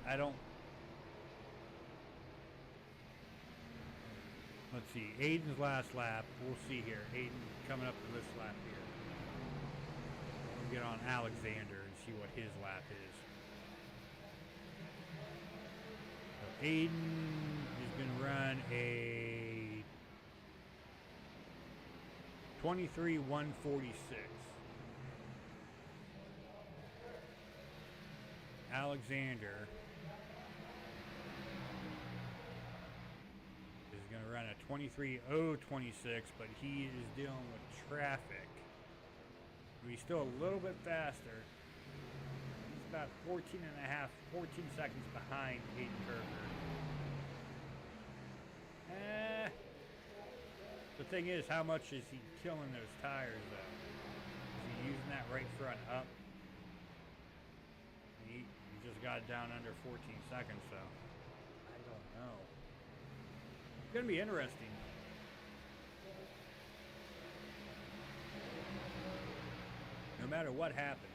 I don't. Let's see. Aiden's last lap. We'll see here. Aiden coming up to this lap here. We'll get on Alexander and see what his lap is. So Aiden is going to run a 23:146. Alexander is going to run a 23:026, but he is dealing with traffic. He's still a little bit faster. He's about 14 seconds behind Aiden Kirker. The thing is, how much is he killing those tires though? Is he using that right front up? He just got it down under 14 seconds, so I don't know. It's going to be interesting. No matter what happens,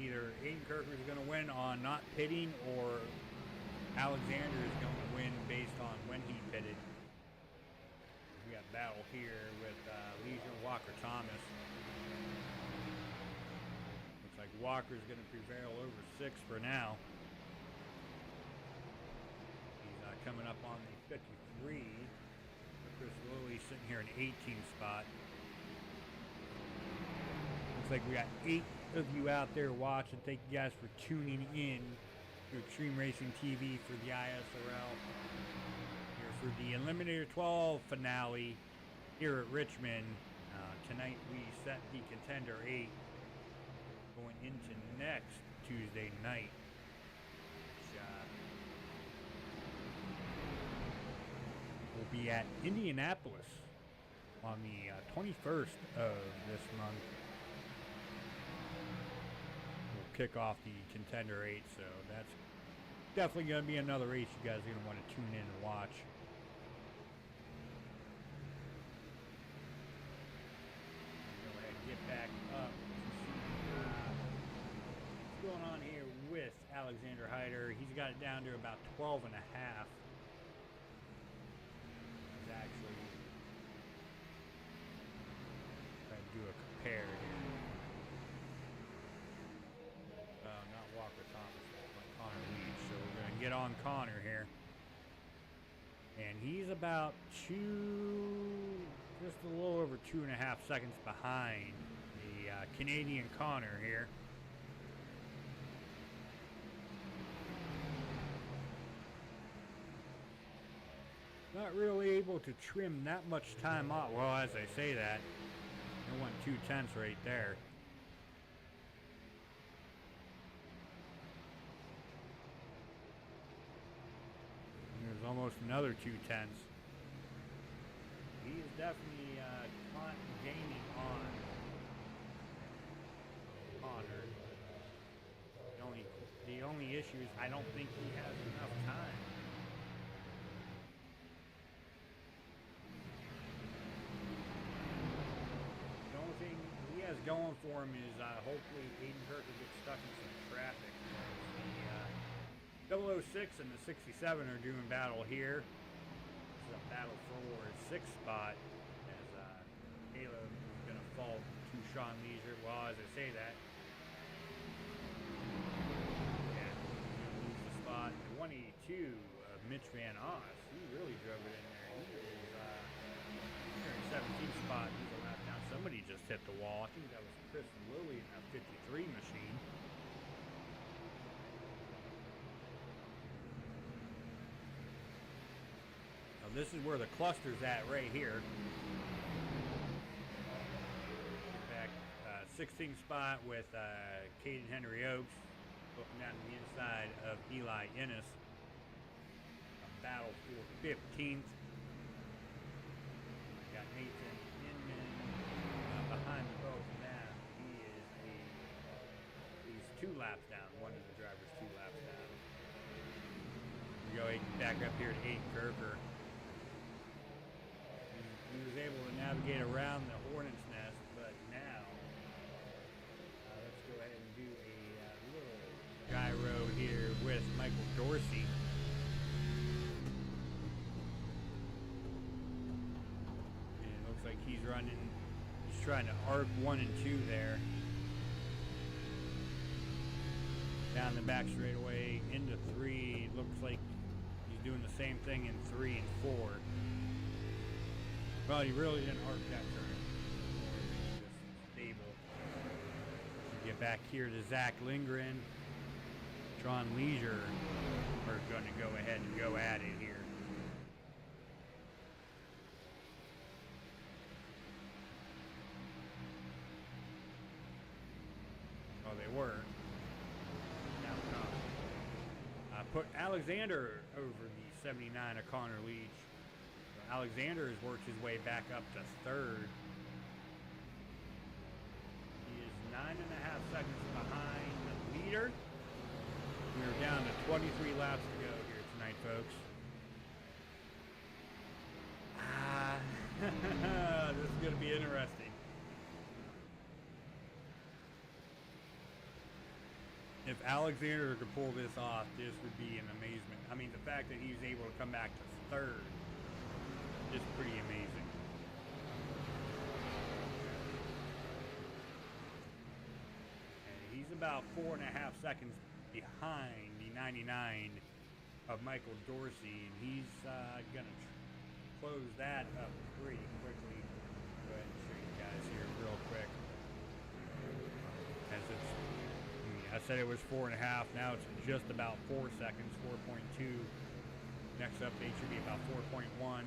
either Aiden Kirker is going to win on not pitting, or Alexander is going to win based on when he pitted. We got battle here with Leisure Walker Thomas. Looks like Walker's going to prevail over 6 for now. He's coming up on the 53. Chris Lilly sitting here in 18th spot. Looks like we got 8 of you out there watching. Thank you guys for tuning in to Extreme Racing TV for the ISRL. Here for the Eliminator 12 finale here at Richmond. Tonight we set the Contender 8 going into next Tuesday night. Which, we'll be at Indianapolis on the 21st of this month. We'll kick off the Contender 8, so that's definitely going to be another race you guys are going to want to tune in and watch. Go ahead and get back up to see what's going on here with Alexander Hyder. He's got it down to about 12 and a half. He's actually trying to do a compare here. Not Walker Thomas, but Connor Leach. So we're going to get on Connor here. And he's about just a little over 2.5 seconds behind the Canadian Connor here. Not really able to trim that much time off. Well, as I say that, I went 2/10 right there. There's almost another 2/10. He is definitely gaining on Connor. The only issue is I don't think he has enough time. The only thing he has going for him is hopefully Aiden Kirk will get stuck in some traffic. The 006 and the 67 are doing battle here. It's a battle for a 6th spot as Caleb is going to fall to Sean Leisure. Well, as I say that, yeah, he's going to lose the spot. The 182 of Mitch Van Oss, he really drove it in there. He is here in 17th spot. He's a lap down. Somebody just hit the wall. I think that was Chris Lilly in that 53 machine. This is where the cluster's at right here. Back 16th spot with Caden Henry Oaks looking down to the inside of Eli Ennis. A battle for 15th. Got Nathan Inman behind the both of them. He's 2 laps down. One of the drivers 2 laps down. We go back up here to Aiden Kirker. He was able to navigate around the hornet's nest, but now let's go ahead and do a little gyro here with Michael Dorsey. And it looks like he's trying to arc 1 and 2 there. Down the back straightaway into 3. Looks like he's doing the same thing in 3 and 4. Well, he really didn't arc that turn. Just stable. Get back here to Zach Lindgren. Sean Leisure are going to go ahead and go at it here. Oh, they were. Now not. Put Alexander over the 79 of Connor Leach. Alexander has worked his way back up to 3rd. He is 9.5 seconds behind the leader. We are down to 23 laps to go here tonight, folks. This is going to be interesting. If Alexander could pull this off, this would be an amazement. I mean, the fact that he was able to come back to 3rd is pretty amazing. And he's about 4.5 seconds behind the 99 of Michael Dorsey, and he's going to close that up pretty quickly. Go ahead and show you guys here real quick. As I said it was 4.5, now it's just about 4 seconds, 4.2. Next update should be about 4.1.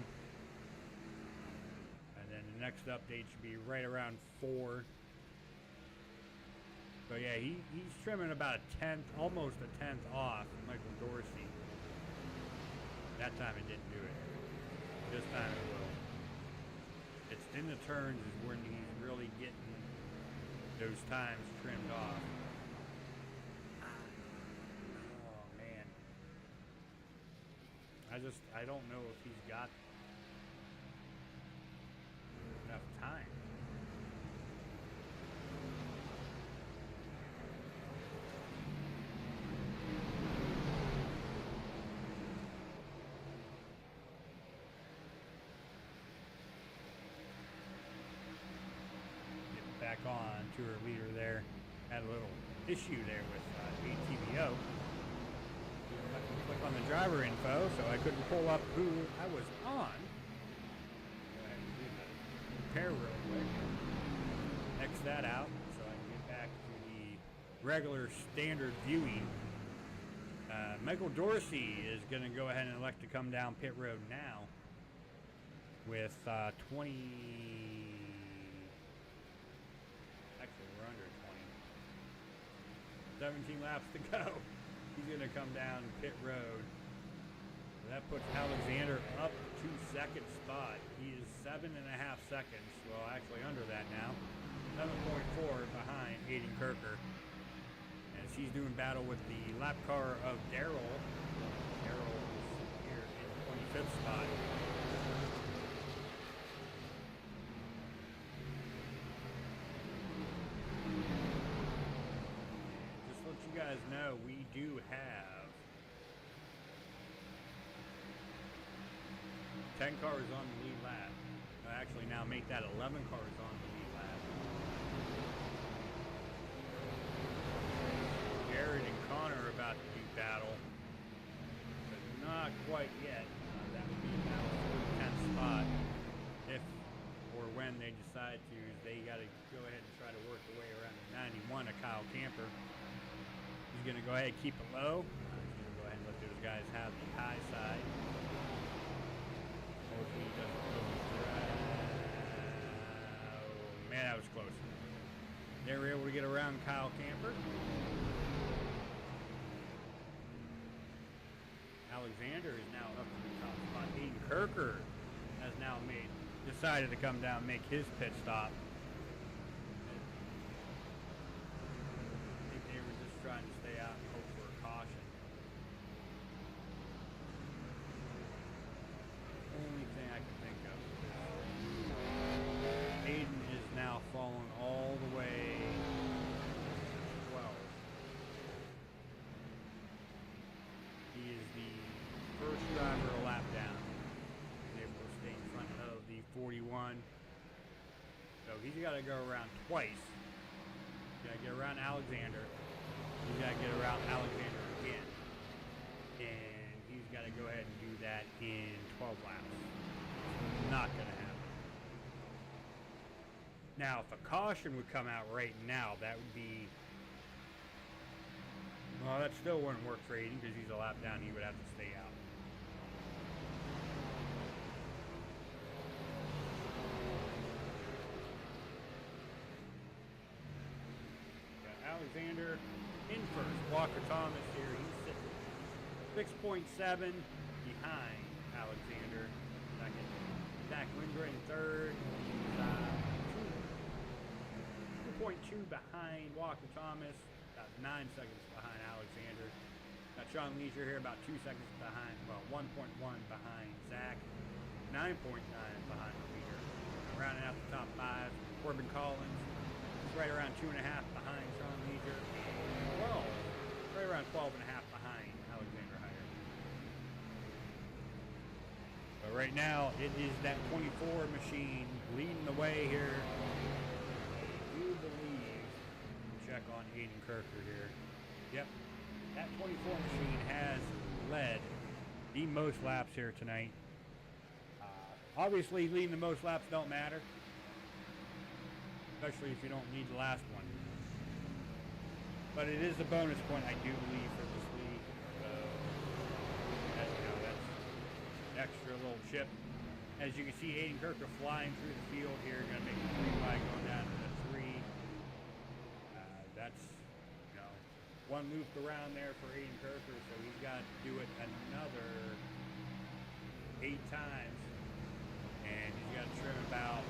And then the next update should be right around 4. So yeah, he's trimming about a 10th, almost a 10th off Michael Dorsey. That time it didn't do it. This time it will. It's in the turns is when he's really getting those times trimmed off. Oh man, I don't know if he's got enough time. Back on to her leader there. Had a little issue there with ATVO. Click on the driver info, so I couldn't pull up who I was on. Go ahead and do the repair real quick. X that out so I can get back to the regular standard viewing. Michael Dorsey is going to go ahead and elect to come down pit road now with 20. Actually, we're under 20. 17 laps to go. He's going to come down pit road. That puts Alexander up to second spot. He is 7.5 seconds. Well, actually under that now. 7.4 behind Aiden Kirker. As he's doing battle with the lap car of Darrell. Darrell is here in 25th spot. You guys know we do have 10 cars on the lead lap. Actually, now make that 11 cars on the lead lap. Jared and Connor are about to do battle, but not quite yet. That would be battle for the 10th spot. If or when they decide to, they got to go ahead and try to work their way around the 91 of Kyle Camper. He's going to go ahead and keep it low. He's going to go ahead and let those guys have the high side. Hopefully he doesn't oh, man, that was close. They were able to get around Kyle Camper. Alexander is now up to the top spot. Aiden Kirker has now decided to come down and make his pit stop. Trying to stay out and hope for a caution. Only thing I can think of is Aiden is now fallen all the way to 12. He is the first driver a lap down. He's able to stay in front of the 41. So he's got to go around twice. He's got to get around Alexander. He's got to get around Alexander again. And he's got to go ahead and do that in 12 laps. Not going to happen. Now, if a caution would come out right now, that would be... Well, that still wouldn't work for Aiden because he's a lap down. He would have to stay out. Alexander in first. Walker Thomas here. He's sitting 6.7 behind Alexander. Second. Zach Lindgren in third. 2.2 behind Walker Thomas. About 9 seconds behind Alexander. Got Sean Leisure here about 2 seconds behind. Well, 1.1 behind Zach. 9.9 behind the leader. Rounding out the top 5. Corbin Collins. Right around 2.5 behind Sean Leisure. 12. Right around 12.5 behind Alexander Hyder. But right now, it is that 24 machine leading the way here. I do believe, check on Aiden Kirker here. Yep, that 24 machine has led the most laps here tonight. Obviously, leading the most laps don't matter. Especially if you don't need the last one. But it is a bonus point, I do believe, for this league. So, that's an extra little chip. As you can see, Aiden Kirker flying through the field here. Going to make the 3 wide going down to the 3. That's, one loop around there for Aiden Kirker. So he's got to do it another 8 times. and he's got to trim about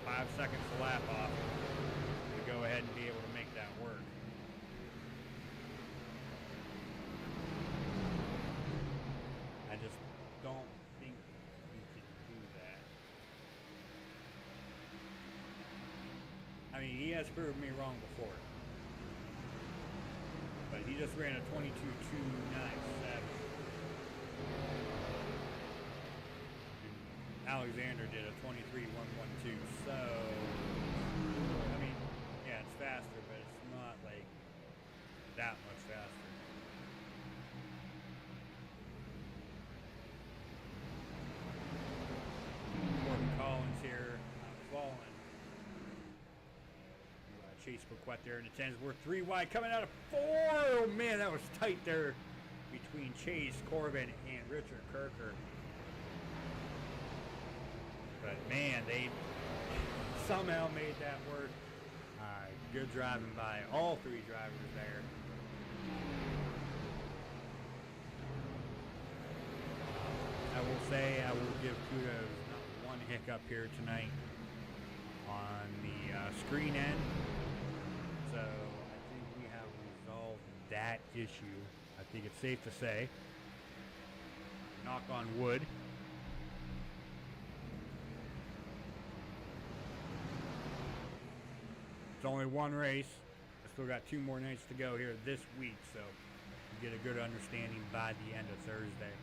5 seconds to lap off to go ahead and be able to make that work. I just don't think you can do that. I mean, he has proved me wrong before. But he just ran a 22.297. Alexander did a 23.112. So, I mean, yeah, it's faster, but it's not like that much faster. Corbin Collins here, falling. Chase Paquette there in the 10s. We're 3 wide, coming out of 4. Oh man, that was tight there between Chase, Corbin, and Richard Kirker. But man, they somehow made that work. Good driving by all 3 drivers there. I will say, I will give kudos, not one hiccup here tonight on the screen end. So I think we have resolved that issue. I think it's safe to say. Knock on wood. It's only one race. I still got 2 more nights to go here this week, so you get a good understanding by the end of Thursday.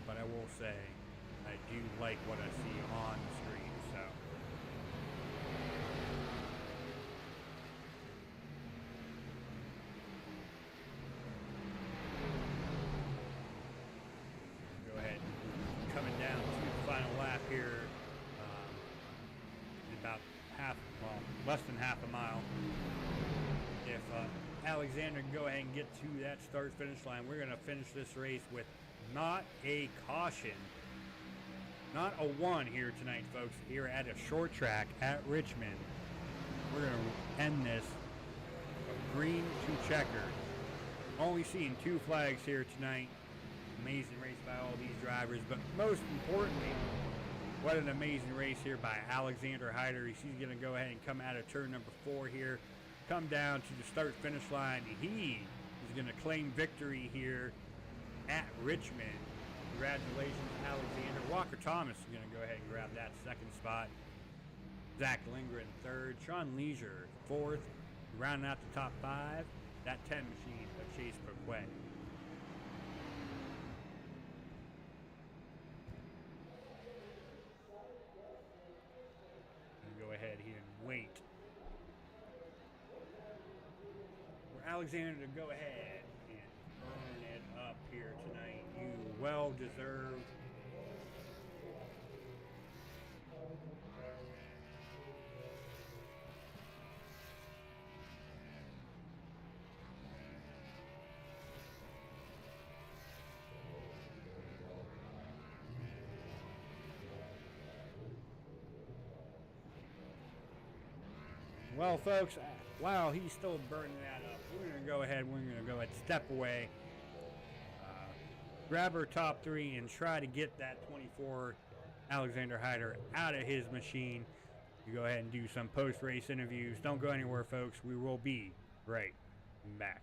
But I will say, I do like what I see on the screen, so. Go ahead, coming down to the final lap here, about less than half a mile. If Alexander can go ahead and get to that start-finish line, we're going to finish this race with not a caution, not a 1 here tonight, folks, here at a short track at Richmond. We're going to end this green to checkered. Only seeing 2 flags here tonight. Amazing race by all these drivers, but most importantly, what an amazing race here by Alexander Hyder. He's going to go ahead and come out of turn number 4 here, come down to the start-finish line. He is going to claim victory here at Richmond. Congratulations, Alexander. Walker Thomas is going to go ahead and grab that 2nd spot. Zach Lindgren 3rd. Sean Leisure 4th. Rounding out the top 5, that 10 machine of Chase Paquette. Go ahead here and wait for Alexander to go ahead and burn it up here tonight. You well deserved. Well, folks, while he's still burning that up, we're going to go ahead and step away, grab our top 3, and try to get that 24 Alexander Hyder out of his machine. You go ahead and do some post-race interviews. Don't go anywhere, folks. We will be right back.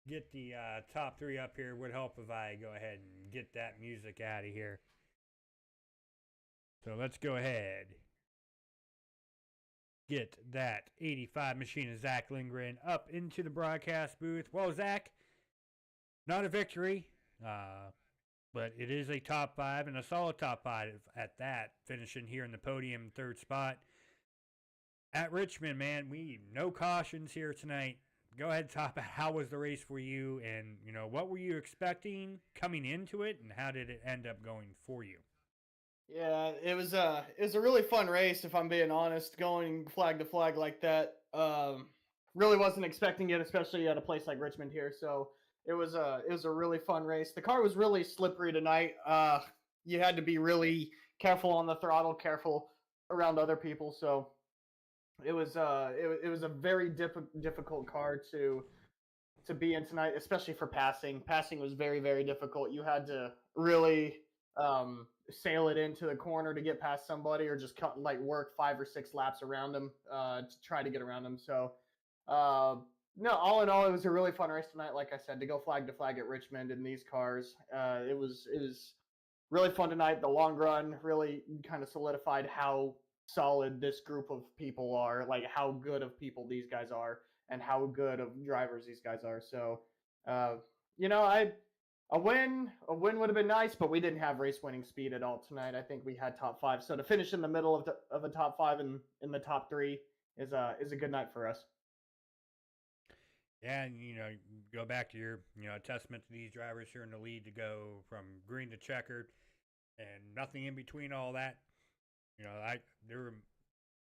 get the top three up here. Would help if I go ahead and get that music out of here. So let's go ahead. Get that 85 machine of Zach Lindgren up into the broadcast booth. Well, Zach, not a victory, but it is a top five and a solid top five at that, finishing here in the podium, third spot. At Richmond, man, no cautions here tonight. Go ahead, top. How was the race for you, and what were you expecting coming into it, and how did it end up going for you? Yeah, it was a really fun race, if I'm being honest, going flag to flag like that. Really wasn't expecting it, especially at a place like Richmond here. So it was a really fun race. The car was really slippery tonight. You had to be really careful on the throttle, careful around other people. So it was a very difficult car to be in tonight, especially for passing. Passing was very, very difficult. You had to really sail it into the corner to get past somebody, or just work 5 or 6 laps around them to try to get around them. So, uh, no, all in all, it was a really fun race tonight. Like I said, to go flag to flag at Richmond in these cars, it was really fun tonight. The long run really kind of solidified how solid this group of people are, like how good of people these guys are, and how good of drivers these guys are. So, uh, you know, I a win would have been nice, but we didn't have race winning speed at all tonight. I think we had top five, so to finish in the middle of a top five and in the top three is a good night for us. Yeah, and go back to your testament to these drivers here in the lead to go from green to checkered, and nothing in between all that. I there were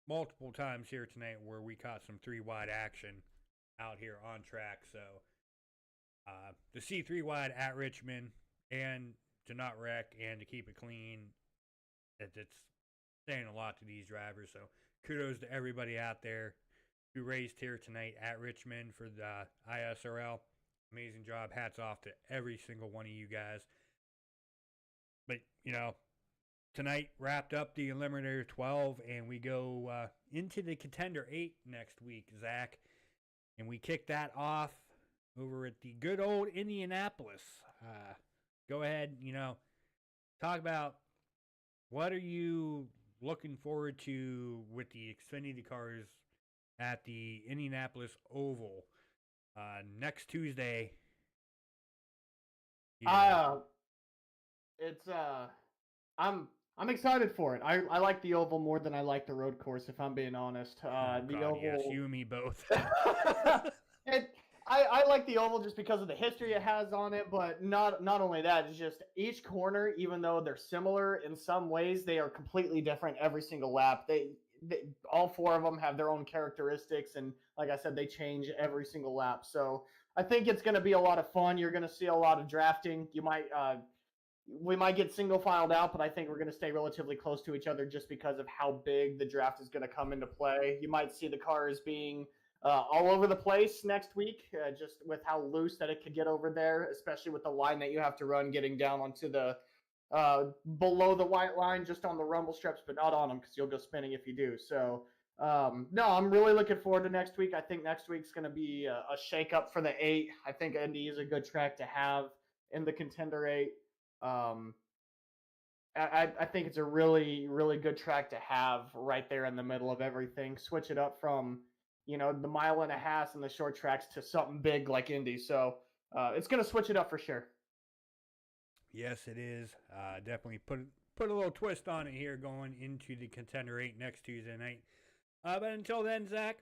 multiple times here tonight where we caught some three wide action out here on track. So to see three wide at Richmond and to not wreck and to keep it clean, it's saying a lot to these drivers. So kudos to everybody out there who raced here tonight at Richmond for the ISRL. Amazing job. Hats off to every single one of you guys. But, tonight wrapped up the Eliminator 12, and we go into the Contender 8 next week, Zach. And we kick that off over at the good old Indianapolis. Go ahead, talk about what are you looking forward to with the Xfinity cars at the Indianapolis Oval next Tuesday. Here. It's I'm excited for it. I like the oval more than I like the road course, if I'm being honest. The God, oval. yes, you and me both. I like the oval just because of the history it has on it, but not only that, it's just each corner, even though they're similar in some ways, they are completely different every single lap. They all four of them have their own characteristics, and like I said, they change every single lap. So I think it's going to be a lot of fun. You're going to see a lot of drafting. We might get single filed out, but I think we're going to stay relatively close to each other just because of how big the draft is going to come into play. You might see the cars being all over the place next week, just with how loose that it could get over there, especially with the line that you have to run getting down onto the below the white line, just on the rumble strips, but not on them because you'll go spinning if you do. So, no, I'm really looking forward to next week. I think next week's going to be a shake-up for the 8. I think Indy is a good track to have in the Contender 8. Um, I think it's a really, really good track to have right there in the middle of everything. Switch it up from, the mile and a half and the short tracks to something big like Indy. So it's going to switch it up for sure. Yes, it is. Definitely put a little twist on it here going into the Contender 8 next Tuesday night. But until then, Zach,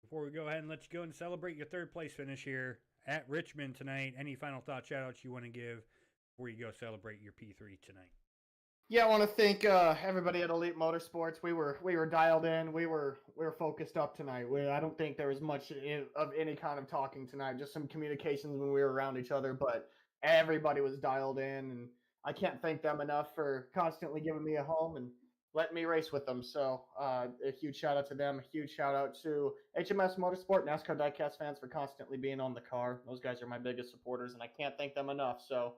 before we go ahead and let you go and celebrate your third place finish here at Richmond tonight, any final thought shout outs you want to give before you go celebrate your P3 tonight? Yeah, I want to thank everybody at Elite Motorsports. We were dialed in. We were focused up tonight. I don't think there was much of any kind of talking tonight. Just some communications when we were around each other, but everybody was dialed in, and I can't thank them enough for constantly giving me a home and letting me race with them. So a huge shout out to them. A huge shout out to HMS Motorsport, NASCAR Diecast fans for constantly being on the car. Those guys are my biggest supporters, and I can't thank them enough. So.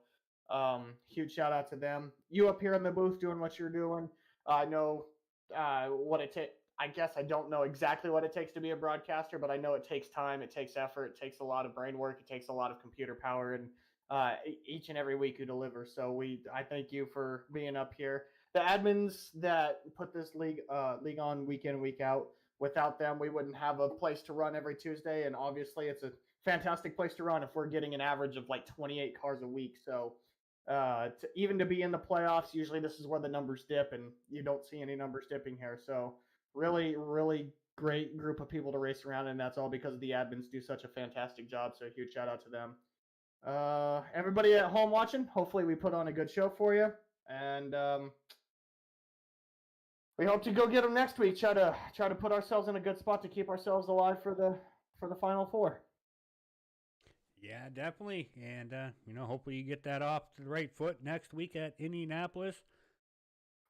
Huge shout out to them. You up here in the booth doing what you're doing. I know what it takes. I guess I don't know exactly what it takes to be a broadcaster, but I know it takes time, it takes effort, it takes a lot of brain work, it takes a lot of computer power, and each and every week you deliver. So I thank you for being up here. The admins that put this league on week in, week out. Without them, we wouldn't have a place to run every Tuesday, and obviously, it's a fantastic place to run if we're getting an average of like 28 cars a week. So even to be in the playoffs, usually this is where the numbers dip, and you don't see any numbers dipping here. So really, really great group of people to race around, and that's all because the admins do such a fantastic job. So huge shout out to them. Everybody at home watching, hopefully we put on a good show for you, and we hope to go get them next week. Try to put ourselves in a good spot to keep ourselves alive for the final four. Yeah, definitely. And, hopefully you get that off to the right foot next week at Indianapolis.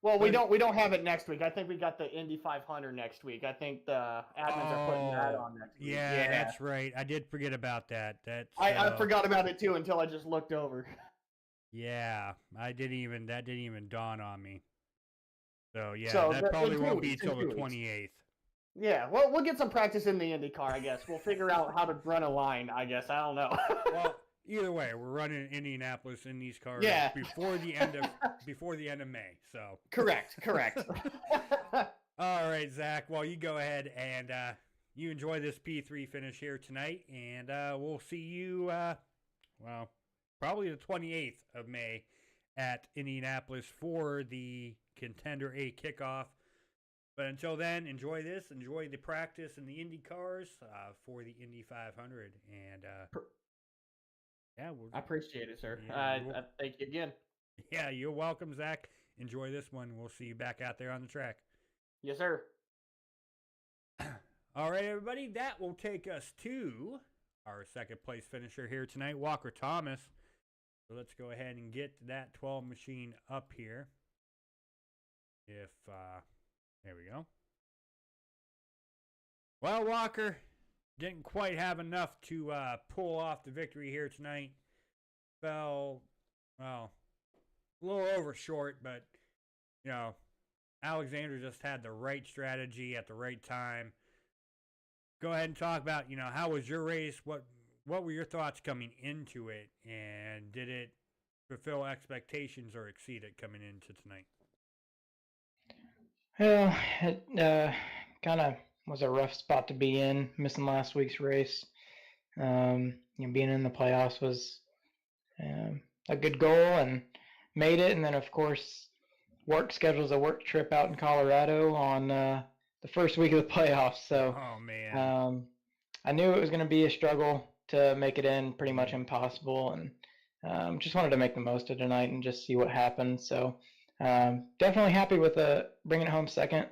Well, we don't have it next week. I think we got the Indy 500 next week. I think the admins are putting that on next week. Yeah, that's right. I did forget about that. I forgot about it too until I just looked over. Yeah, that didn't even dawn on me. So yeah, So that probably won't be weeks, till the 28th. Yeah, well, we'll get some practice in the Indy car, I guess. We'll figure out how to run a line, I guess. I don't know. Well, either way, we're running Indianapolis in these cars before the end of May. So correct. All right, Zach. Well, you go ahead and you enjoy this P3 finish here tonight, and we'll see you. Probably the 28th of May at Indianapolis for the Contender 8 kickoff. But until then, enjoy this. Enjoy the practice in the Indy cars for the Indy 500. And I appreciate it, sir. Yeah, thank you again. Yeah, you're welcome, Zach. Enjoy this one. We'll see you back out there on the track. Yes, sir. All right, everybody. That will take us to our second place finisher here tonight, Walker Thomas. So let's go ahead and get that 12 machine up here. There we go. Well, Walker didn't quite have enough to pull off the victory here tonight. Fell, a little over short, but, Alexander just had the right strategy at the right time. Go ahead and talk about, how was your race? What were your thoughts coming into it? And did it fulfill expectations or exceed it coming into tonight? Well, it kind of was a rough spot to be in, missing last week's race. Being in the playoffs was a good goal and made it. And then, of course, work schedules a work trip out in Colorado on the first week of the playoffs. So, oh man, I knew it was going to be a struggle to make it in, pretty much impossible, and just wanted to make the most of tonight and just see what happened. So, definitely happy with bringing it home second.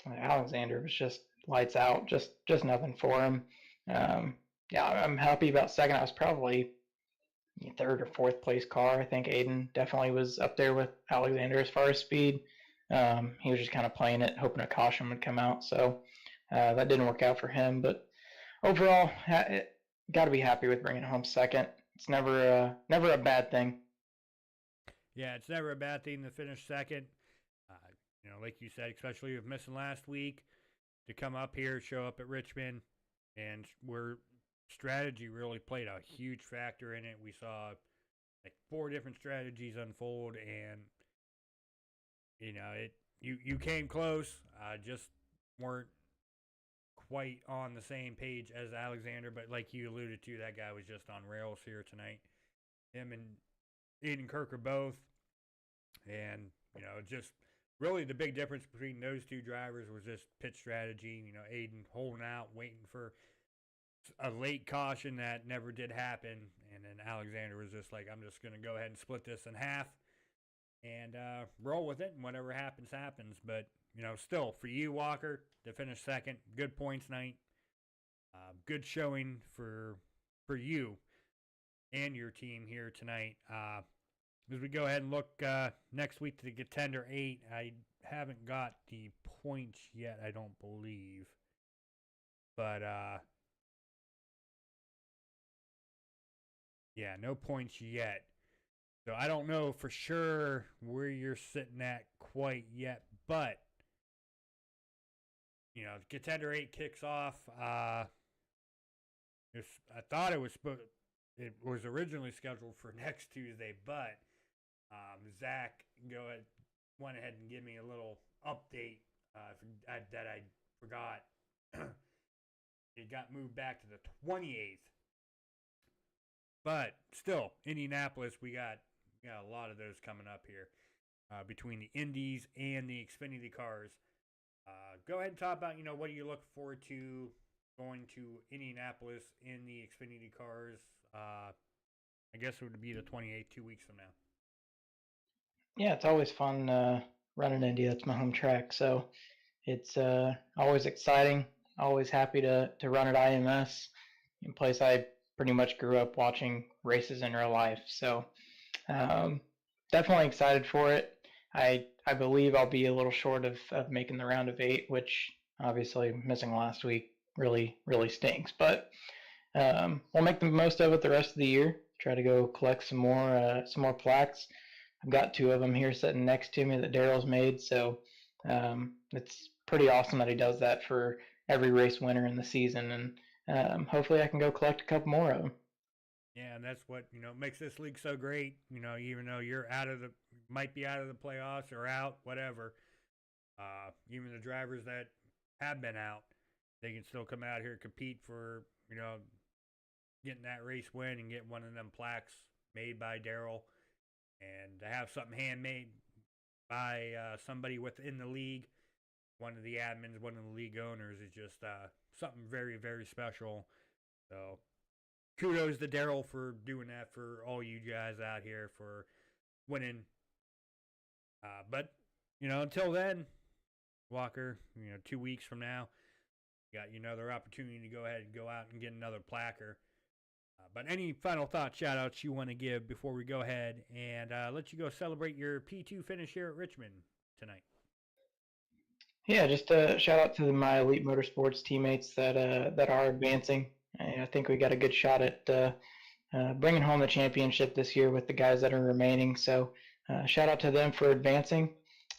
Alexander was just lights out, just nothing for him. I'm happy about second. I was probably third or fourth place car. I think Aiden definitely was up there with Alexander as far as speed. He was just kind of playing it, hoping a caution would come out. So that didn't work out for him. But overall, got to be happy with bringing it home second. It's never a bad thing. Yeah, it's never a bad thing to finish second. Like you said, especially with missing last week, to come up here, show up at Richmond, and where strategy really played a huge factor in it. We saw like 4 different strategies unfold, and you came close, just weren't quite on the same page as Alexander. But like you alluded to, that guy was just on rails here tonight. Him and Aiden Kirker both, and just really the big difference between those two drivers was just pit strategy. Aiden holding out, waiting for a late caution that never did happen, and then Alexander was just like, I'm just going to go ahead and split this in half and roll with it, and whatever happens, happens. But, still, for you, Walker, to finish second, good points night, good showing for you and your team here tonight. As we go ahead and look next week to the Contender 8, I haven't got the points yet, I don't believe. But, yeah, no points yet. So I don't know for sure where you're sitting at quite yet. But, Contender 8 kicks off. I thought it was originally scheduled for next Tuesday, but Zach went ahead and gave me a little update that I forgot. It got moved back to the 28th. But still, Indianapolis, we got a lot of those coming up here between the Indies and the Xfinity cars. Go ahead and talk about, what do you look forward to going to Indianapolis in the Xfinity cars? I guess it would be the 28th, 2 weeks from now. Yeah, it's always fun running Indy. That's my home track, so it's always exciting. Always happy to run at IMS, a place I pretty much grew up watching races in real life. So definitely excited for it. I believe I'll be a little short of making the round of 8, which obviously missing last week really stinks. But we'll make the most of it the rest of the year. Try to go collect some more plaques. I've got 2 of them here sitting next to me that Daryl's made, so it's pretty awesome that he does that for every race winner in the season, and hopefully I can go collect a couple more of them. Yeah, and that's what makes this league so great. Even though you're might be out of the playoffs or out, whatever. Even the drivers that have been out, they can still come out here and compete for getting that race win and get one of them plaques made by Daryl, and to have something handmade by somebody within the league, one of the admins, one of the league owners, is just something very, very special. So kudos to Daryl for doing that for all you guys out here for winning. But until then, Walker, 2 weeks from now, you got another opportunity to go ahead and go out and get another placker. But any final thoughts, shout outs you want to give before we go ahead and let you go celebrate your P2 finish here at Richmond tonight? Yeah, just a shout out to my Elite Motorsports teammates that are advancing. I think we got a good shot at bringing home the championship this year with the guys that are remaining. So shout out to them for advancing.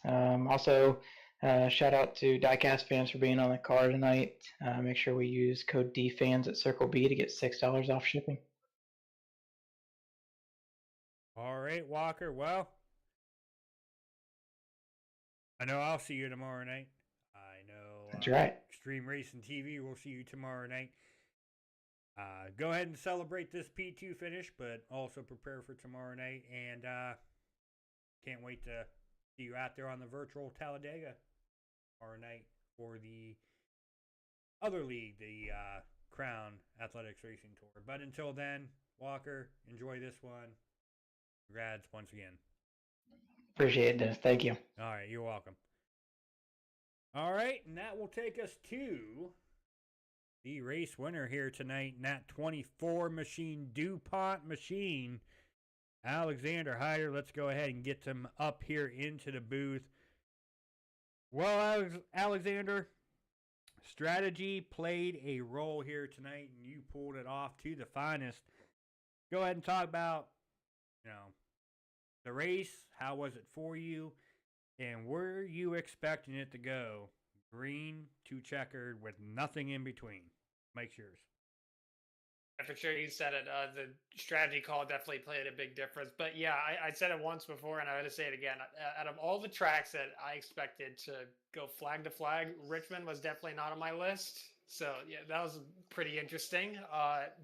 Also, shout out to Diecast fans for being on the car tonight. Make sure we use code DFANS at Circle B to get $6 off shipping. All right, Walker. Well, I know I'll see you tomorrow night. I know That's right. Extreme Racing TV will see you tomorrow night. Go ahead and celebrate this P2 finish, but also prepare for tomorrow night. And can't wait to see you out there on the virtual Talladega tomorrow night for the other league, the Crown Athletics Racing Tour. But until then, Walker, enjoy this one. Congrats once again. Appreciate this. Thank you. All right, you're welcome. All right, and that will take us to the race winner here tonight, Nat 24 machine, DuPont machine, Alexander Hyder. Let's go ahead and get them up here into the booth. Well, Alexander, strategy played a role here tonight, and you pulled it off to the finest. Go ahead and talk about, the race. How was it for you? And were you expecting it to go green to checkered with nothing in between? Mike's yours. For sure, you said it. The strategy call definitely played a big difference. But yeah, I said it once before, and I got to say it again. Out of all the tracks that I expected to go flag to flag, Richmond was definitely not on my list. So yeah, that was pretty interesting.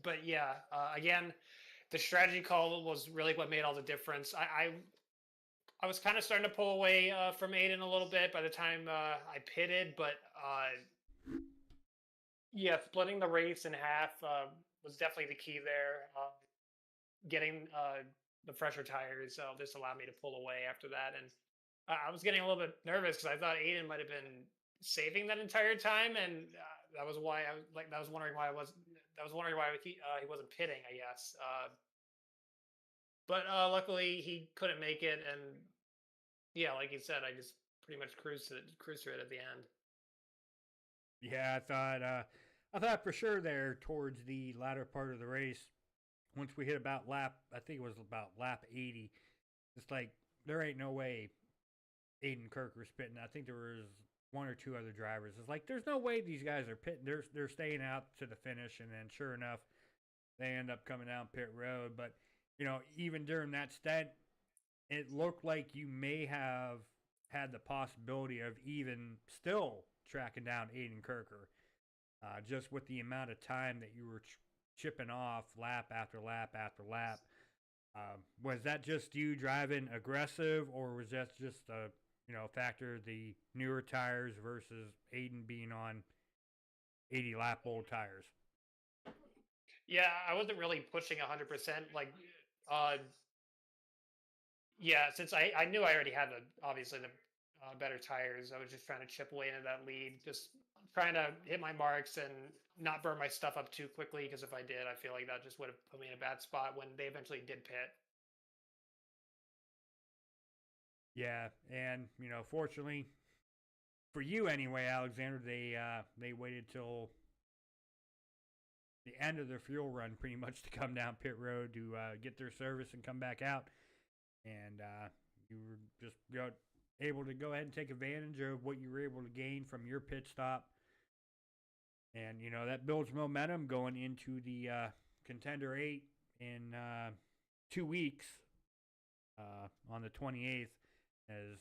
But yeah, again, the strategy call was really what made all the difference. I was kind of starting to pull away from Aiden a little bit by the time I pitted, but yeah, splitting the race in half was definitely the key there. Getting the fresher tires just allowed me to pull away after that, and I was getting a little bit nervous because I thought Aiden might have been saving that entire time, and that was why I was wondering why he wasn't pitting, I guess. But luckily he couldn't make it, and yeah, like you said, I just pretty much cruised through it at the end. Yeah, I thought for sure there towards the latter part of the race, once we hit about I think it was about lap 80, it's like there ain't no way Aiden Kirk was spitting. I think there was one or two other drivers. It's like there's no way these guys are pitting. They're staying out to the finish, and then sure enough, they end up coming down pit road. But even during that stint, it looked like you may have had the possibility of even still tracking down Aiden Kirker, just with the amount of time that you were chipping off lap after lap after lap. Was that just you driving aggressive, or was that just a factor the newer tires versus Aiden being on 80 lap old tires? Yeah, I wasn't really pushing 100%. Like, yeah, since I knew I already had obviously the better tires, I was just trying to chip away into that lead, just trying to hit my marks and not burn my stuff up too quickly. Because if I did, I feel like that just would have put me in a bad spot when they eventually did pit. Yeah, and fortunately for you anyway, Alexander, they waited till the end of their fuel run pretty much to come down pit road to get their service and come back out, and you were just able to go ahead and take advantage of what you were able to gain from your pit stop, and that builds momentum going into the Contender 8 in 2 weeks on the 28th. As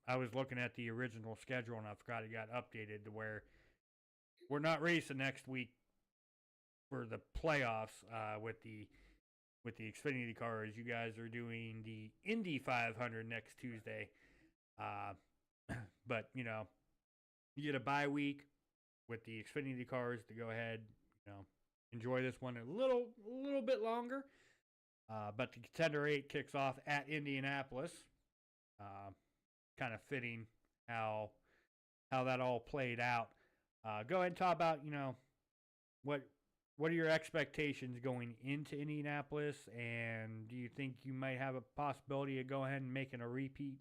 I was looking at the original schedule and I forgot it got updated to where we're not racing next week for the playoffs with the Xfinity cars. You guys are doing the Indy 500 next Tuesday, but you get a bye week with the Xfinity cars to go ahead, enjoy this one a little bit longer. But the Contender 8 kicks off at Indianapolis. Kind of fitting how that all played out. Go ahead and talk about what are your expectations going into Indianapolis, and do you think you might have a possibility of going ahead and making a repeat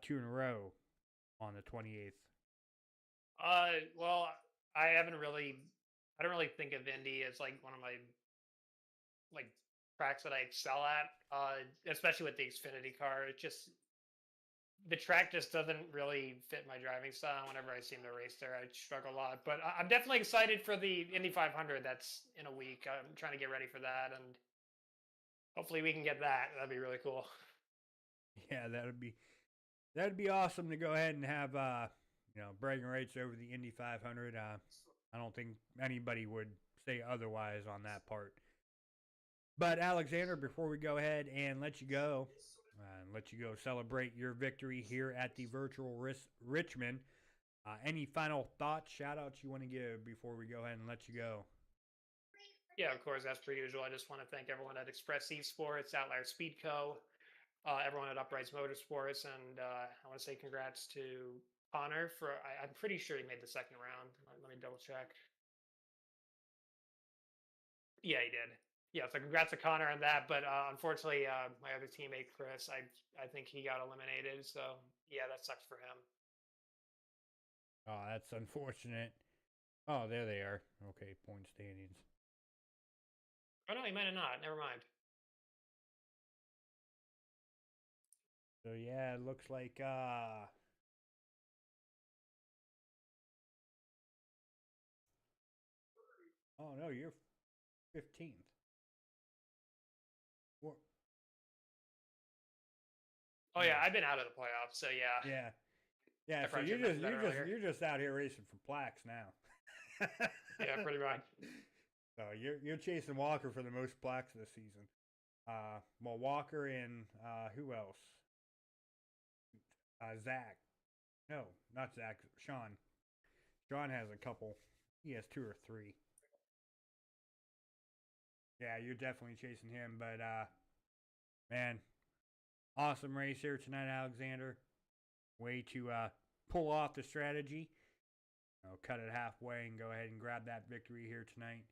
2 in a row on the 28th? Well, I don't really think of Indy as like one of my like tracks that I excel at, especially with the Xfinity car. The track just doesn't really fit my driving style. Whenever I seem to race there, I struggle a lot. But I'm definitely excited for the Indy 500 that's in a week. I'm trying to get ready for that, and hopefully we can get that. That'd be really cool. Yeah, that'd be awesome to go ahead and have bragging rights over the Indy 500. I don't think anybody would say otherwise on that part. But Alexander, before we go ahead and let you go celebrate your victory here at the virtual Richmond, any final thoughts, shout outs you want to give before we go ahead and let you go? Yeah, of course, as per usual. I just want to thank everyone at Express Esports, Outlier Speed Co., everyone at Uprights Motorsports, and I want to say congrats to Connor for. I'm pretty sure he made the second round. Let me double check. Yeah, he did. Yeah, so congrats to Connor on that. But unfortunately, my other teammate Chris, I think he got eliminated. So yeah, that sucks for him. Oh, that's unfortunate. Oh, there they are. Okay, point standings. Oh no, he might have not. Never mind. So yeah, it looks like oh no, you're 15th. Oh yeah, I've been out of the playoffs, so yeah. Yeah. Yeah, so you're just out here racing for plaques now. Yeah, pretty much. So you're chasing Walker for the most plaques this season. Well, Walker and who else? Zach. No, not Zach. Sean. Sean has a couple. He has 2 or 3. Yeah, you're definitely chasing him. But man, awesome race here tonight, Alexander. Way to pull off the strategy. Cut it halfway and go ahead and grab that victory here tonight.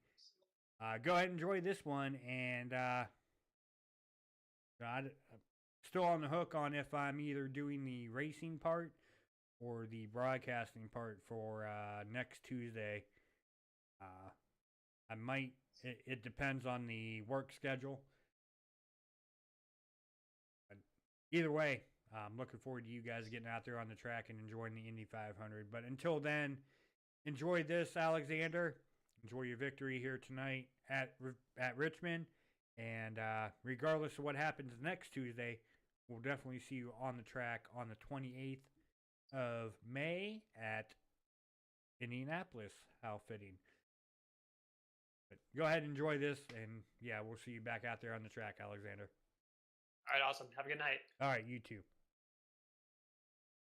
Go ahead and enjoy this one, and I'm still on the hook on if I'm either doing the racing part or the broadcasting part for next Tuesday. I might. It depends on the work schedule. But either way, I'm looking forward to you guys getting out there on the track and enjoying the Indy 500. But until then, enjoy this, Alexander. Enjoy your victory here tonight at Richmond. And regardless of what happens next Tuesday, we'll definitely see you on the track on the 28th of May at Indianapolis. How fitting. But go ahead and enjoy this. And yeah, we'll see you back out there on the track, Alexander. All right, awesome. Have a good night. All right, you too.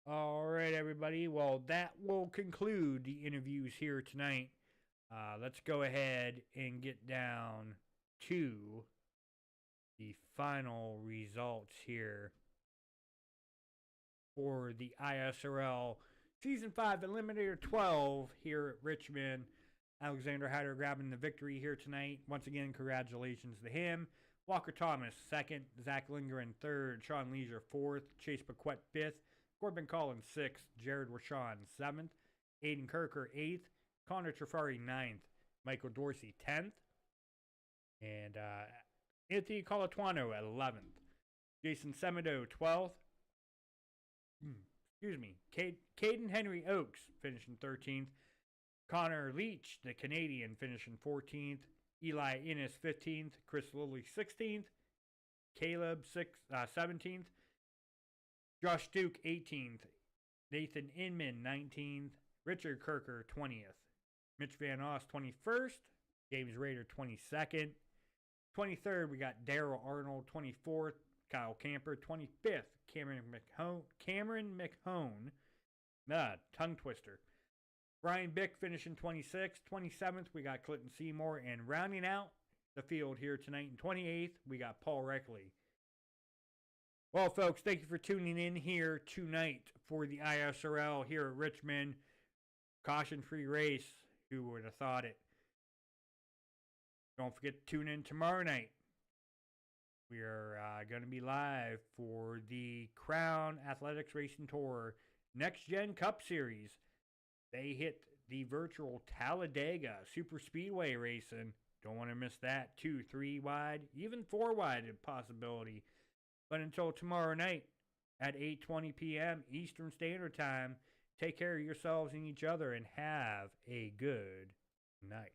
All right, everybody. Well, that will conclude the interviews here tonight. Let's go ahead and get down to the final results here for the ISRL Season 5 Eliminator 12 here at Richmond. Alexander Hyder grabbing the victory here tonight. Once again, congratulations to him. Walker Thomas, 2nd. Zach Lindgren, 3rd. Sean Leisure, 4th. Chase Paquette, 5th. Corbin Collins, 6th. Jared Rashawn, 7th. Aiden Kirker, 8th. Connor Trafari, 9th. Michael Dorsey, 10th. And Anthony Colatuano at 11th. Jason Semedo, 12th. Excuse me. Caden Henry Oakes finishing 13th. Connor Leach, the Canadian, finishing 14th. Eli Innes, 15th. Chris Lilly, 16th. Caleb, 17th. Josh Duke, 18th. Nathan Inman, 19th. Richard Kirker, 20th. Mitch Van Oss, 21st. James Rader, 22nd. 23rd, we got Daryl Arnold, 24th. Kyle Camper, 25th. Cameron McHone. Tongue twister. Brian Bick finishing 26th. 27th, we got Clinton Seymour. And rounding out the field here tonight in 28th, we got Paul Reckley. Well, folks, thank you for tuning in here tonight for the ISRL here at Richmond. Caution-free race. Who would have thought it? Don't forget to tune in tomorrow night. We are going to be live for the Crown Athletics Racing Tour Next Gen Cup Series. They hit the virtual Talladega Super Speedway racing. Don't want to miss that. 2, 3 wide, even 4 wide possibility. But until tomorrow night at 8:20 p.m. Eastern Standard Time, take care of yourselves and each other and have a good night.